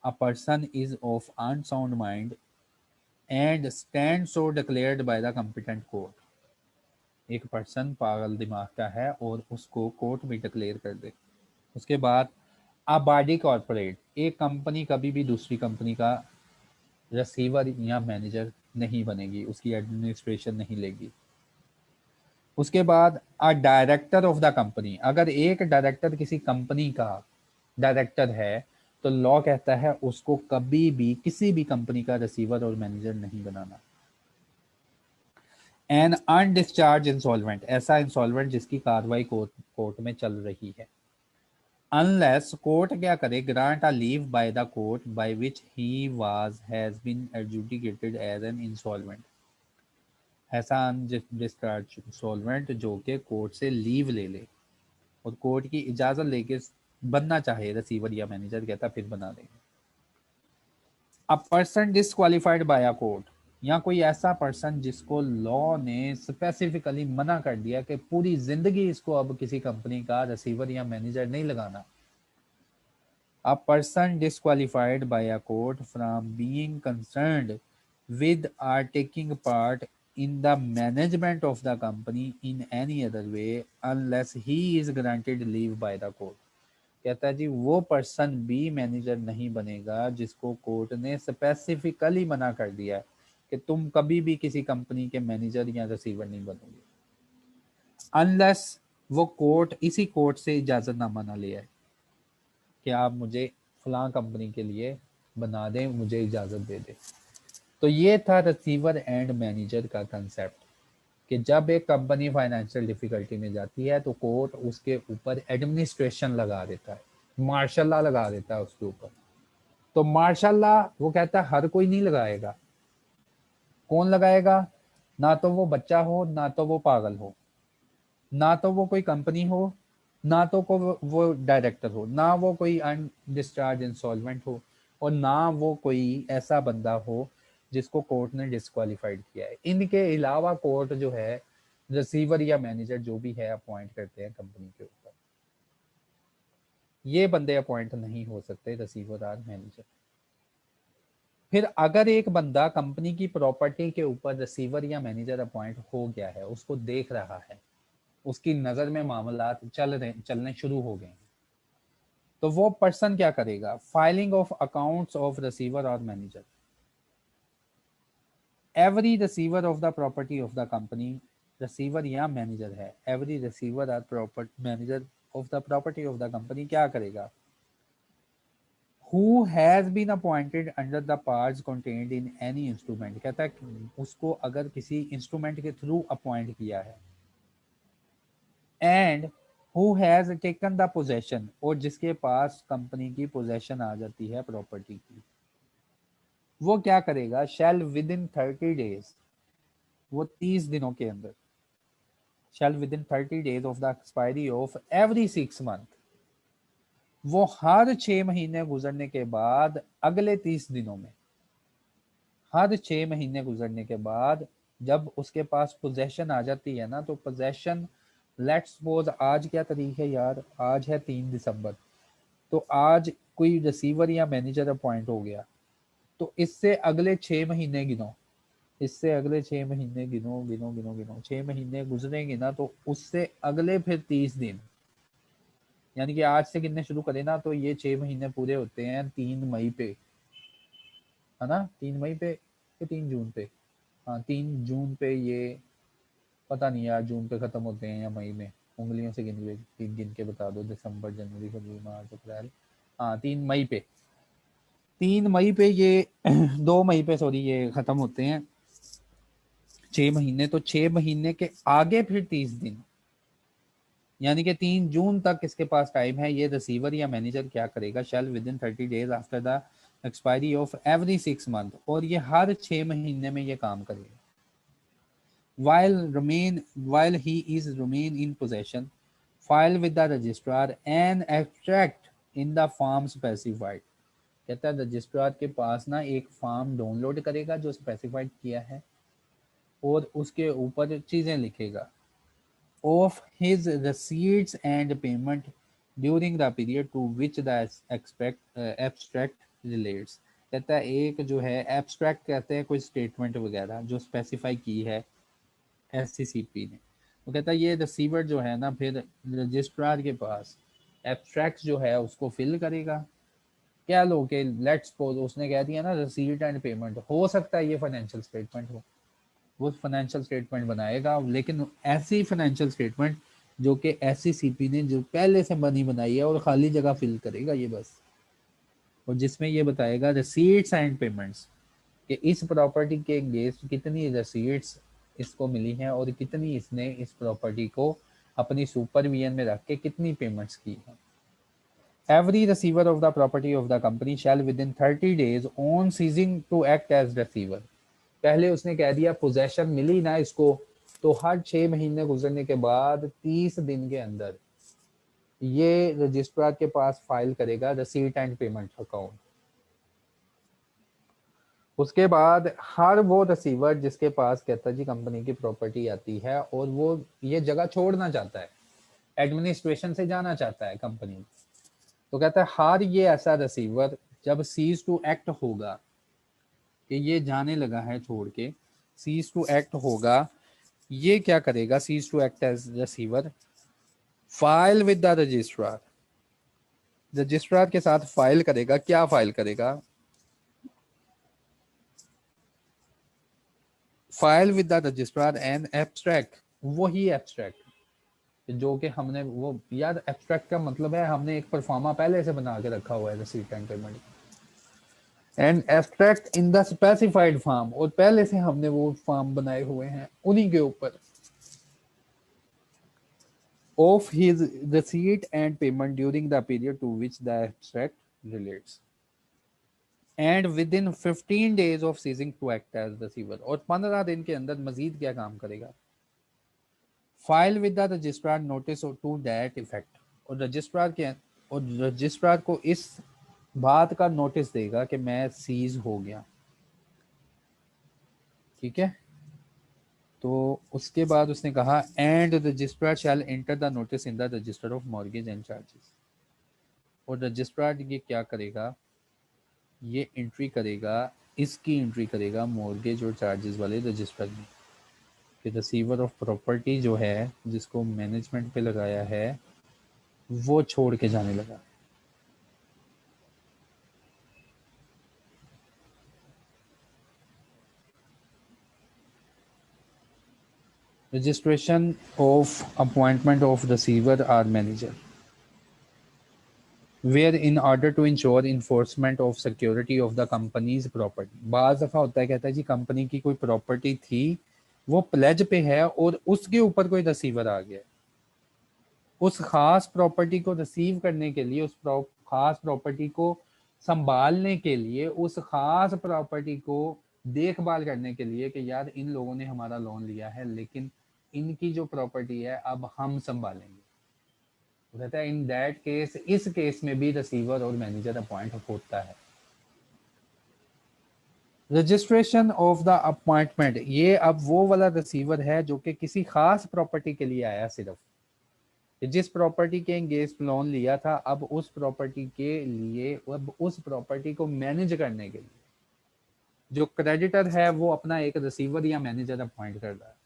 a person is of unsound mind and stands so declared by the competent court। एक person पागल दिमाग का है और उसको court में declare कर दे। उसके बाद अ बॉडी कॉर्पोरेट, एक कंपनी कभी भी दूसरी कंपनी का रिसीवर या मैनेजर नहीं बनेगी, उसकी एडमिनिस्ट्रेशन नहीं लेगी। उसके बाद a director of the company, अगर एक डायरेक्टर किसी कंपनी का डायरेक्टर है तो लॉ कहता है उसको कभी भी किसी भी कंपनी का रिसीवर और मैनेजर नहीं बनाना। एन अनडिस्चार्ज इंसॉल्वेंट, ऐसा इंसॉल्वेंट जिसकी कार्रवाई कोर्ट में चल रही है। अनलेस कोर्ट क्या करे, grant a leave by the court by which he was has been adjudicated as an insolvent. ऐसा अनडिस्चार्ज इंसॉल्वेंट जो कि कोर्ट से लीव ले ले और कोर्ट की इजाजत लेके बनना चाहे रिसीवर या मैनेजर, कहता फिर बना देंगे। A person disqualified by a court, या कोई ऐसा पर्सन जिसको लॉ ने स्पेसिफिकली मना कर दिया कि पूरी जिंदगी इसको अब किसी कंपनी का रिसीवर या मैनेजर नहीं लगाना। A person disqualified by a court from being concerned with are taking part in the management of the company in any other way unless he is granted leave by the court। कहता है जी वो person भी manager नहीं बनेगा जिसको court ने specifically मना कर दिया है कि तुम कभी भी किसी कंपनी के मैनेजर या रिसीवर नहीं बनोगे, अनलेस वो कोर्ट इसी कोर्ट से इजाजतनामा ना लिया है कि आप मुझे फलां कंपनी के लिए बना दें, मुझे इजाजत दे दें। तो ये था रिसीवर एंड मैनेजर का कंसेप्ट कि जब एक कंपनी फाइनेंशियल डिफिकल्टी में जाती है तो कोर्ट उसके ऊपर एडमिनिस्ट्रेशन लगा देता है, मार्शल लॉ लगा देता है उसके ऊपर। तो मार्शल लॉ वो कहता है हर कोई नहीं लगाएगा। कौन लगाएगा? ना तो वो बच्चा हो, ना तो वो पागल हो, ना तो वो कोई कंपनी हो, ना तो को वो डायरेक्टर हो, ना वो कोई अनडिस्चार्ज इंसॉल्वेंट हो, और ना वो कोई ऐसा बंदा हो जिसको कोर्ट ने डिस्क्वालिफाइड किया है। इनके अलावा कोर्ट जो है रिसीवर या मैनेजर जो भी है अपॉइंट करते हैं कंपनी के ऊपर। ये बंदे अपॉइंट नहीं हो सकते रिसीवर और मैनेजर। फिर अगर एक बंदा कंपनी की प्रॉपर्टी के ऊपर रिसीवर या मैनेजर अपॉइंट हो गया है, उसको देख रहा है, उसकी नजर में मामलात चलने शुरू हो गए हैं, तो वो पर्सन क्या करेगा? Filing of accounts of receiver और manager. Every receiver of the property of the company, receiver या मैनेजर है, every receiver or property manager of the property of the company क्या करेगा, who has been appointed under the parts contained in any instrument, कहता है कि उसको अगर किसी इंस्ट्रूमेंट के थ्रू अपॉइंट किया है, and who has taken the possession, और जिसके पास कंपनी की पोजेशन आ जाती है प्रॉपर्टी की, वो क्या करेगा, shall within 30 days, वो 30 दिनों के अंदर, shall within 30 days of the expiry of every 6 month, वो हर 6 महीने गुजरने के बाद अगले 30 दिनों में, हर 6 महीने गुजरने के बाद जब उसके पास पोजेशन आ जाती है ना, तो पोजेशन, लेट्स सपोज आज क्या तारीख है यार, आज है 3 दिसंबर, तो आज कोई रिसीवर या मैनेजर अपॉइंट हो गया, तो इससे अगले 6 महीने गिनो, इससे अगले 6 महीने गिनो गिनो गिनो गिनो, 6 महीने गुजरेंगे ना, तो उससे अगले फिर 30 दिन, यानी कि आज से गिनने शुरू करें ना, तो ये 6 महीने पूरे होते हैं 3 मई पे, है ना, 3 मई पे कि 3 जून पे, हाँ 3 जून पे, ये पता नहीं यार जून पे खत्म होते हैं या मई में, उंगलियों से गिन के बता दो, दिसंबर जनवरी फरवरी मार्च अप्रैल, हाँ 3 मई पे, 3 मई पे ये 2 मई पे सॉरी ये खत्म होते हैं 6 महीने, तो 6 महीने के आगे फिर 30 दिन, यानी कि 3 जून तक इसके पास टाइम है, ये रिसीवर या मैनेजर क्या करेगा, shall within 30 days after the expiry of every 6 month, और ये हर 6 महीने में ये काम करेगा, while he is remain in possession, file with the registrar an extract in the form specified, कहता है रजिस्ट्रार के पास ना एक फॉर्म डाउनलोड करेगा जो स्पेसिफाइड किया है, और उसके ऊपर चीजें लिखेगा, of his receipts and payment during the period to which the abstract relates, कहता है एक जो है एब्स्ट्रैक्ट कहते हैं कोई स्टेटमेंट वगैरह जो स्पेसिफाई की है एससीसीपी ने, वो कहता है ये रिसीवर जो है ना फिर रजिस्ट्रार के पास एब्स्ट्रैक्ट जो है उसको फिल करेगा, क्या लो कि लेट्स सपोज उसने कह दिया ना रिसीट एंड पेमेंट, हो सकता है ये फाइनेंशियल स्टेटमेंट हो, वो फाइनेंशियल स्टेटमेंट बनाएगा, लेकिन ऐसी फाइनेंशियल स्टेटमेंट जो कि एससीसीपी ने जो पहले से बनी बनाई है, और खाली जगह फिल करेगा ये बस, और जिसमें ये बताएगा रिसीट्स एंड पेमेंट्स कि इस प्रॉपर्टी के अगेंस्ट कितनी रिसीट्स इसको मिली हैं और कितनी इसने इस प्रॉपर्टी को अपनी सुपरविजन में रख के कितनी पेमेंट्स की हैं। Every receiver of the property of the company shall within 30 days on ceasing to act as receiver, पहले उसने कह दिया पोजेशन मिली ना इसको, तो हर 6 महीने गुजरने के बाद 30 दिन के अंदर ये रजिस्ट्रार के पास फाइल करेगा रिसीट एंड पेमेंट अकाउंट। उसके बाद हर वो रिसीवर जिसके पास कहता जी कंपनी की प्रॉपर्टी आती है और वो ये जगह छोड़ना चाहता है, एडमिनिस्ट्रेशन से जाना चाहता है कंपनी, तो कहता है हर ये ऐसा रिसीवर जब सीज टू एक्ट होगा कि ये जाने लगा है छोड़ के, सीज टू एक्ट होगा, ये क्या करेगा, cease to act as receiver, file with the registrar, registrar के साथ फाइल करेगा, क्या फाइल करेगा, file with the registrar and abstract, वही एब्स्ट्रैक्ट जो कि हमने वो यार एब्स्ट्रैक्ट का मतलब है हमने एक परफॉर्मा पहले से बना के रखा हुआ है receipt and payment, and abstract in the specified form, और पहले से हमने वो फॉर्म बनाए हुए हैं उन्हीं के ऊपर, of his receipt and payment during the period to which the abstract relates, and within 15 days of ceasing to act as receiver, और 15 दिन के अंदर मजीद क्या काम करेगा, file with the registrar notice to that effect, और रजिस्ट्रार को इस बात का नोटिस देगा कि मैं सीज हो गया, ठीक है। तो उसके बाद उसने कहा and registrar shall enter the notice in the register of mortgage and charges, और रजिस्ट्रार ये क्या करेगा, ये एंट्री करेगा, इसकी एंट्री करेगा मॉर्गेज और चार्जेस वाले रजिस्टर में, कि रिसीवर ऑफ प्रॉपर्टी जो है जिसको मैनेजमेंट पे लगाया है वो छोड़ के जाने लगा। Registration of appointment of receiver और manager, where in order to ensure enforcement of security of the company's property. बाज़ दफ़ा होता है, कहता है जी कंपनी की कोई प्रॉपर्टी थी, वो प्लेज पे है और उसके ऊपर कोई रिसीवर आ गया, उस खास प्रॉपर्टी को रिसीव करने के लिए, उस खास प्रॉपर्टी को संभालने के लिए, उस खास प्रॉपर्टी को देखभाल करने के लिए कि यार इन लोगों ने हमारा लोन लिया है लेकिन इनकी जो प्रॉपर्टी है अब हम संभालेंगे, कहता है इन दैट केस, इस केस में भी रिसीवर और मैनेजर अपॉइंट होता है। रजिस्ट्रेशन ऑफ द अपॉइंटमेंट, ये अब वो वाला रिसीवर है जो कि किसी खास प्रॉपर्टी के लिए आया, सिर्फ जिस प्रॉपर्टी के एंगेंस्ट लोन लिया था, अब उस प्रॉपर्टी के लिए, अब उस प्रॉपर्टी को मैनेज करने के लिए जो क्रेडिटर है वो अपना एक रिसीवर या मैनेजर अपॉइंट कर रहा है।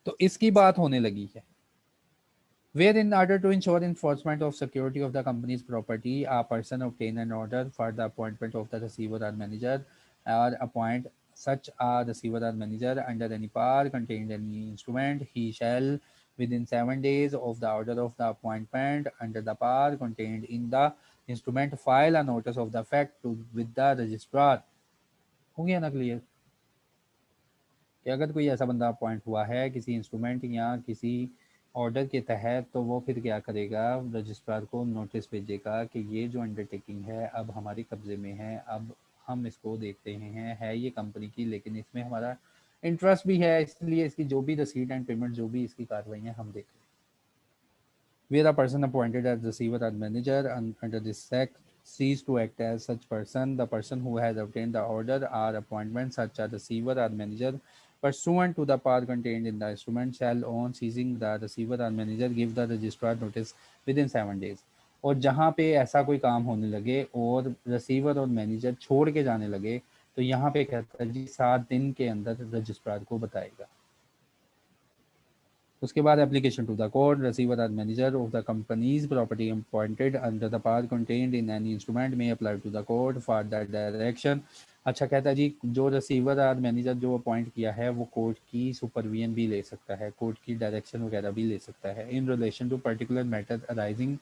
तो इसकी बात होने लगी है, where in order to ensure enforcement of security of the company's property, a person obtain an order for the appointment of the receiver or manager, or appoint such a receiver or manager under any power contained in any instrument, he shall within 7 days of the order of the appointment under the power contained in the instrument file a notice of the fact to with the registrar। हो गया ना clear कि अगर कोई ऐसा बंदा appoint हुआ है किसी इंस्ट्रूमेंट या किसी ऑर्डर के तहत, तो वो फिर क्या करेगा, रजिस्ट्रार को नोटिस भेजेगा कि ये जो अंडरटेकिंग है अब हमारे कब्जे में है, अब हम इसको देख रहे हैं, है ये कंपनी की लेकिन इसमें हमारा इंटरेस्ट भी है, इसलिए इसकी जो भी रसीद एंड पेमेंट जो भी इसकी कार्रवाई है हम देख रहे हैं। Where a person appointed as receiver or manager under this sect cease to act as such person, the person who has obtained the order or appointment such a receiver or manager pursuant to the power contained in the instrument shall on seizing the receiver or manager give the registrar notice within 7 days। और जहाँ पे ऐसा कोई काम होने लगे और receiver और मैनेजर छोड़ के जाने लगे, तो यहाँ पे कहता है जी 7 दिन के अंदर रजिस्ट्रार को बताएगा। उसके बाद application to the court, receiver और manager of the company's property appointed under the power contained in any instrument में apply to the court for that direction. अच्छा कहता है जी जो रिसीवर और मैनेजर जो अपॉइंट किया है वो कोर्ट की सुपरविजन भी ले सकता है, कोर्ट की डायरेक्शन वगैरह भी ले सकता है in relation to particular matter arising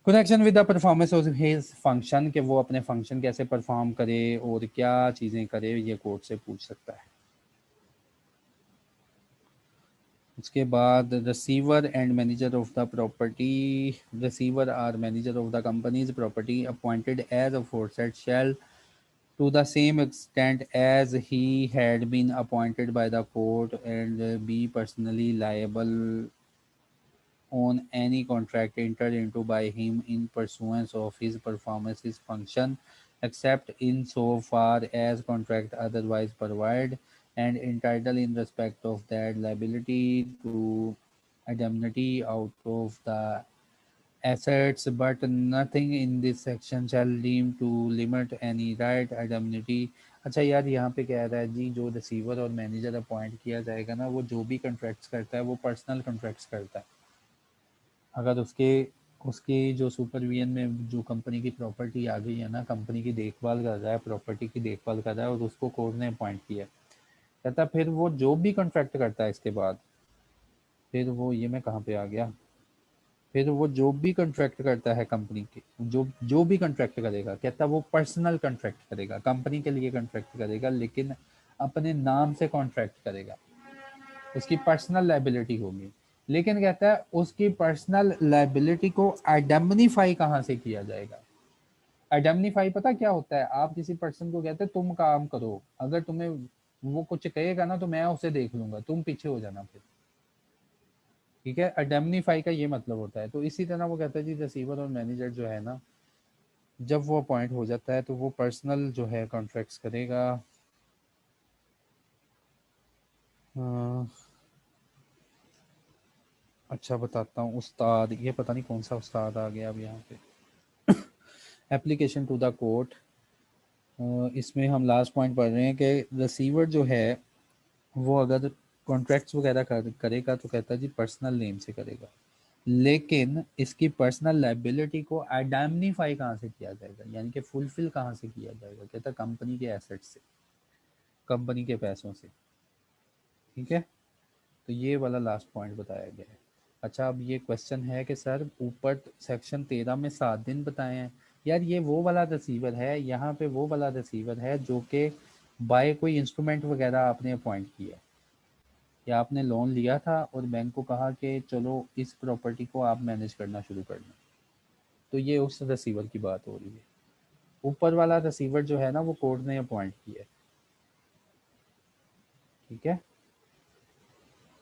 connection with the performance of his function, कि वो अपने फंक्शन कैसे परफॉर्म करे और क्या चीज़ें करे, ये कोर्ट से पूछ सकता है। उसके बाद receiver and manager of the property, receiver or manager of the company's property appointed as aforesaid shall to the same extent as he had been appointed by the court and be personally liable on any contract entered into by him in pursuance of his performances function, except in so far as contract otherwise provide, and entitled in respect of that liability to indemnity out of the assets, but nothing in this section shall deem to limit any right indemnity। अच्छा यार यहाँ पे कह रहा है जी जो receiver और manager appoint किया जाएगा ना, वो जो भी कॉन्ट्रैक्ट्स करता है वो पर्सनल कॉन्ट्रैक्ट्स करता है। अगर उसके उसकी जो सुपरविजन में जो कंपनी की प्रॉपर्टी आ गई है ना, कंपनी की देखभाल कर रहा है, प्रॉपर्टी की देखभाल कर रहा है और उसको कोर्ट ने अपॉइंट किया, कहता फिर वो जो भी कॉन्ट्रैक्ट करता है इसके बाद, फिर वो ये मैं कहाँ पे आ गया, फिर वो जो भी कॉन्ट्रैक्ट करता है कंपनी के, जो जो भी कॉन्ट्रैक्ट करेगा, कहता वो पर्सनल कॉन्ट्रैक्ट करेगा, कंपनी के लिए कॉन्ट्रैक्ट करेगा लेकिन अपने नाम से कॉन्ट्रैक्ट करेगा, उसकी पर्सनल लाइबिलिटी होगी। लेकिन कहता है उसकी पर्सनल लाइबिलिटी को आइडेंटिफाई कहाँ से किया जाएगा। आइडेंटिफाई पता क्या होता है, आप किसी पर्सन को कहते हैं तुम काम करो, अगर तुम्हें वो कुछ कहेगा ना तो मैं उसे देख लूंगा, तुम पीछे हो जाना फिर, ठीक है। आइडेंटिफाई का ये मतलब होता है। तो इसी तरह वो कहता है जी रिसीवर और मैनेजर जो है ना, जब वो अपॉइंट हो जाता है तो वो पर्सनल जो है कॉन्ट्रैक्ट्स करेगा। अच्छा बताता हूँ, उस्ताद, ये पता नहीं कौन सा उस्ताद आ गया अब यहाँ पे। एप्लीकेशन टू द कोर्ट, इसमें हम लास्ट पॉइंट पढ़ रहे हैं कि रिसीवर जो है वो अगर कॉन्ट्रैक्ट्स वगैरह करेगा तो कहता है जी पर्सनल नेम से करेगा, लेकिन इसकी पर्सनल लाइबिलिटी को आइडेंटिफाई कहाँ से किया जाएगा, यानी कि फुलफिल कहाँ से किया जाएगा, कहता कंपनी के एसेट से, कंपनी के पैसों से, ठीक है। तो ये वाला लास्ट पॉइंट बताया गया है। अच्छा, अब ये क्वेश्चन है कि सर ऊपर सेक्शन 13 में 7 दिन बताए हैं, यार ये वो वाला रिसीवर है, यहाँ पे वो वाला रिसीवर है जो कि बाय कोई इंस्ट्रूमेंट वगैरह आपने अपॉइंट किया, या आपने लोन लिया था और बैंक को कहा कि चलो इस प्रॉपर्टी को आप मैनेज करना शुरू कर दें, तो ये उस रिसीवर की बात हो रही है। ऊपर वाला रिसीवर जो है ना वो कोर्ट ने अपॉइंट किया है, ठीक है,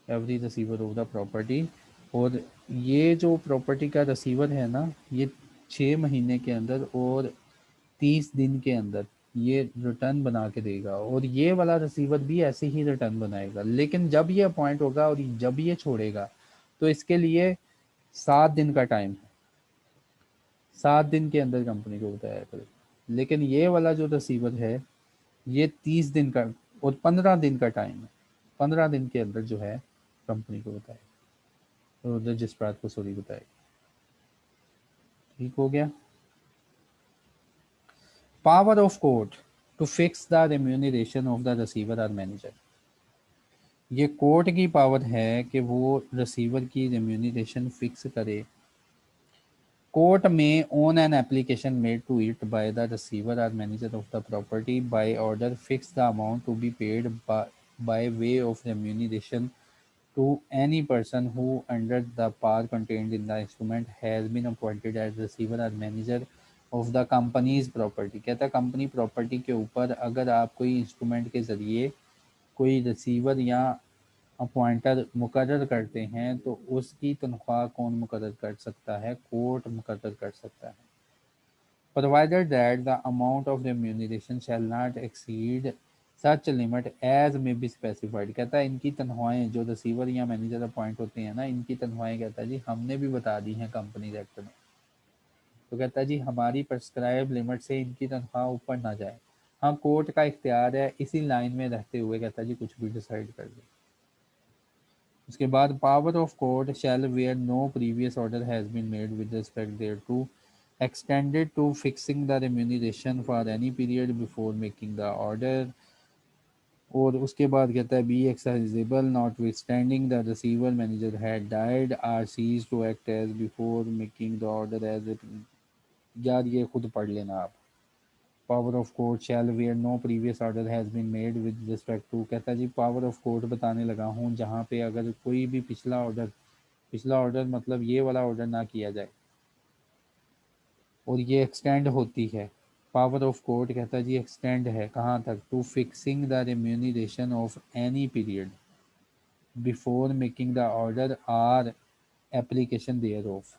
every receiver of the property. और ये जो प्रॉपर्टी का रिसीवर है ना, ये 6 महीने के अंदर और 30 दिन के अंदर ये रिटर्न बना के देगा, और ये वाला रिसीवर भी ऐसे ही रिटर्न बनाएगा। लेकिन जब ये अपॉइंट होगा और जब ये छोड़ेगा तो इसके लिए 7 दिन का टाइम है, 7 दिन के अंदर कंपनी को बताया करेगा। लेकिन ये वाला जो रिसीवर है ये 30 दिन का और 15 दिन का टाइम है, 15 दिन के अंदर जो है कंपनी को बताएगा, तो रजिस्ट्रार को सॉरी बताएगा। ठीक हो गया। Power of court to fix the remuneration of the receiver और मैनेजर। ये कोर्ट की पावर है कि वो रिसीवर की रेम्यूनरेशन फिक्स करे। कोर्ट में on an application made to it by the receiver और manager of the property by order fix the amount to be paid by way of remuneration to any person who under the power contained in the instrument has been appointed as receiver or manager of the company's property। कहता है company property के ऊपर अगर आप कोई instrument के ज़रिए कोई रिसीवर या अपॉइंटर मुकर्रर करते हैं तो उसकी तनख्वाह कौन मुकर्रर कर सकता है? कोर्ट मुकर्रर कर सकता है। Provided that the amount of remuneration shall not exceed such limit as may be specified। कहता है इनकी तनख्वाहें जो रिसीवर या मैनेजर अपॉइंट होते हैं ना, इनकी तनख्वाहें कहता है जी हमने भी बता दी हैं कंपनी एक्ट में। तो कहता है जी हमारी प्रेस्क्राइब लिमिट से इनकी तनख्वाह ऊपर ना जाए। हाँ, कोर्ट का इख्तियार है इसी लाइन में रहते हुए कहता है जी कुछ भी डिसाइड कर दे। उसके बाद power of court shall where no previous order has been made with respect thereto extended to fixing the remuneration for any period before making the order। और उसके बाद कहता है B एक्साइजेबल not withstanding the receiver manager had died are seize to act as before making the order as it. यार ये खुद पढ़ लेना आप। Power of court shall where no previous order has been made with respect to, कहता है जी power of court बताने लगा हूँ जहाँ पे अगर कोई भी पिछला ऑर्डर मतलब ये वाला ऑर्डर ना किया जाए और ये एक्सटेंड होती है। पावर ऑफ कोर्ट कहता है जी एक्सटेंड है कहाँ तक? To fixing the remuneration of any period before making the order or application thereof.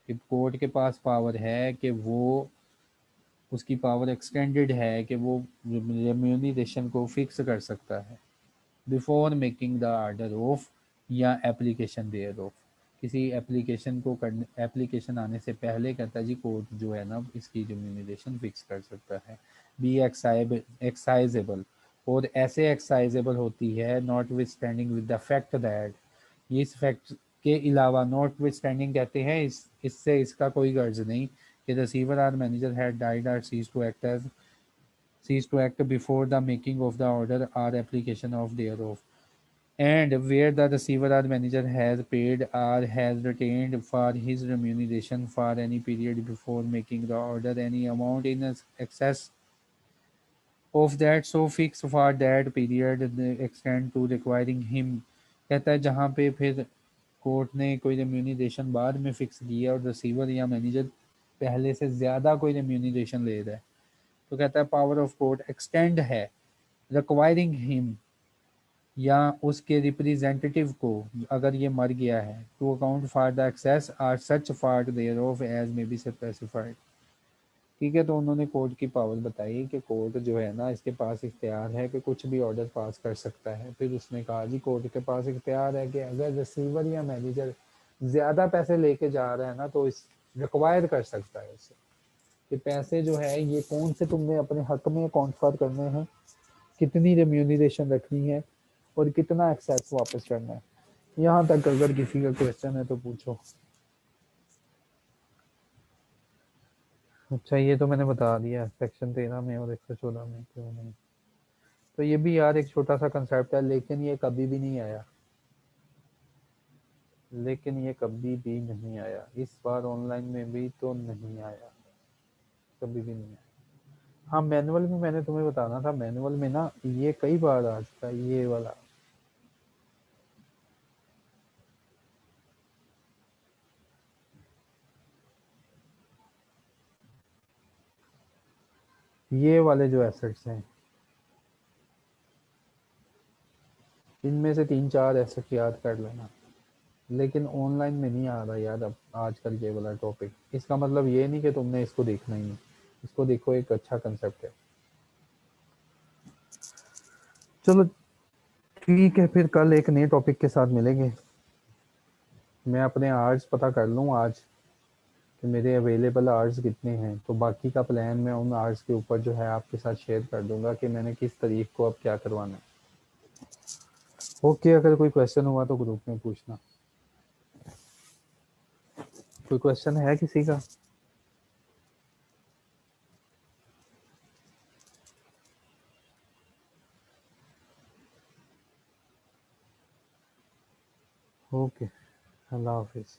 Court के पास पावर है कि वो उसकी पावर एक्सटेंडेड है कि वो रेम्यूनरेशन को फिक्स कर सकता है before making the order of या एप्लीकेशन देयर ऑफ। किसी एप्लीकेशन को करने एप्लीकेशन आने से पहले कहता है जी कोर्ट जो है ना इसकी रेम्यूनरेशन फिक्स कर सकता है। बी एक्साइजेबल, और ऐसे एक्साइजेबल होती है not with standing with the fact that, ये इस फैक्ट के अलावा नॉट विथ स्टैंडिंग कहते हैं इससे इसका कोई गर्ज नहीं कि receiver or manager had died or cease to act before the making of the order or application of thereof, and where the receiver or manager has paid or has retained for his remuneration for any period before making the order any amount in excess of that so fixed for that period the extent to requiring him। कहता है जहाँ पे फिर court ने कोई remuneration बाद में fix किया और रिसीवर या मैनेजर पहले से ज़्यादा कोई रेम्यूनरेशन ले रहा है तो कहता है पावर ऑफ कोर्ट एक्सटेंड है रिक्वायरिंग हिम या उसके रिप्रेजेंटेटिव को अगर ये मर गया है to account for the excess or such for thereof as may be specified. ठीक है, तो उन्होंने कोर्ट की पावर बताई कि कोर्ट जो है ना इसके पास इख्तियार है कि कुछ भी ऑर्डर पास कर सकता है। फिर उसने कहा जी कोर्ट के पास इख्तियार है कि अगर रिसीवर या मैनेजर ज़्यादा पैसे लेके जा रहा है ना तो इस रिक्वायर कर सकता है उसे कि पैसे जो है ये कौन से तुमने अपने हक में ट्रांसफर करने हैं, कितनी रेम्यूनरेशन रखनी है और कितना एक्सेस वापस करना है। यहाँ तक अगर किसी का क्वेश्चन है तो पूछो। अच्छा, ये तो मैंने बता दिया सेक्शन 13 में और 114 में क्यों नहीं। तो ये भी यार एक छोटा सा कंसेप्ट है, लेकिन ये कभी भी नहीं आया, लेकिन ये कभी भी नहीं आया, इस बार ऑनलाइन में भी तो नहीं आया, कभी भी नहीं आया। हाँ मैनुअल में मैंने तुम्हें बताना था, मैनुअल में ना ये कई बार आ चुका है ये वाला। ये वाले जो एसेट्स हैं, इनमें से 3-4 एसेट याद कर लेना। लेकिन ऑनलाइन में नहीं आ रहा यार अब आजकल ये वाला टॉपिक। इसका मतलब ये नहीं कि तुमने इसको देखना ही नहीं, इसको देखो, एक अच्छा कंसेप्ट है। चलो ठीक है, फिर कल एक नए टॉपिक के साथ मिलेंगे। मैं अपने आवर्स पता कर लूँ आज कि मेरे अवेलेबल आवर्स कितने हैं, तो बाकी का प्लान मैं उन आवर्स के ऊपर जो है आपके साथ शेयर कर दूंगा कि मैंने किस तारीख को अब क्या करवाना है। ओके, अगर कोई क्वेश्चन हुआ तो ग्रुप में पूछना। कोई क्वेश्चन है किसी का? ओके, अल्लाह हाफिज़।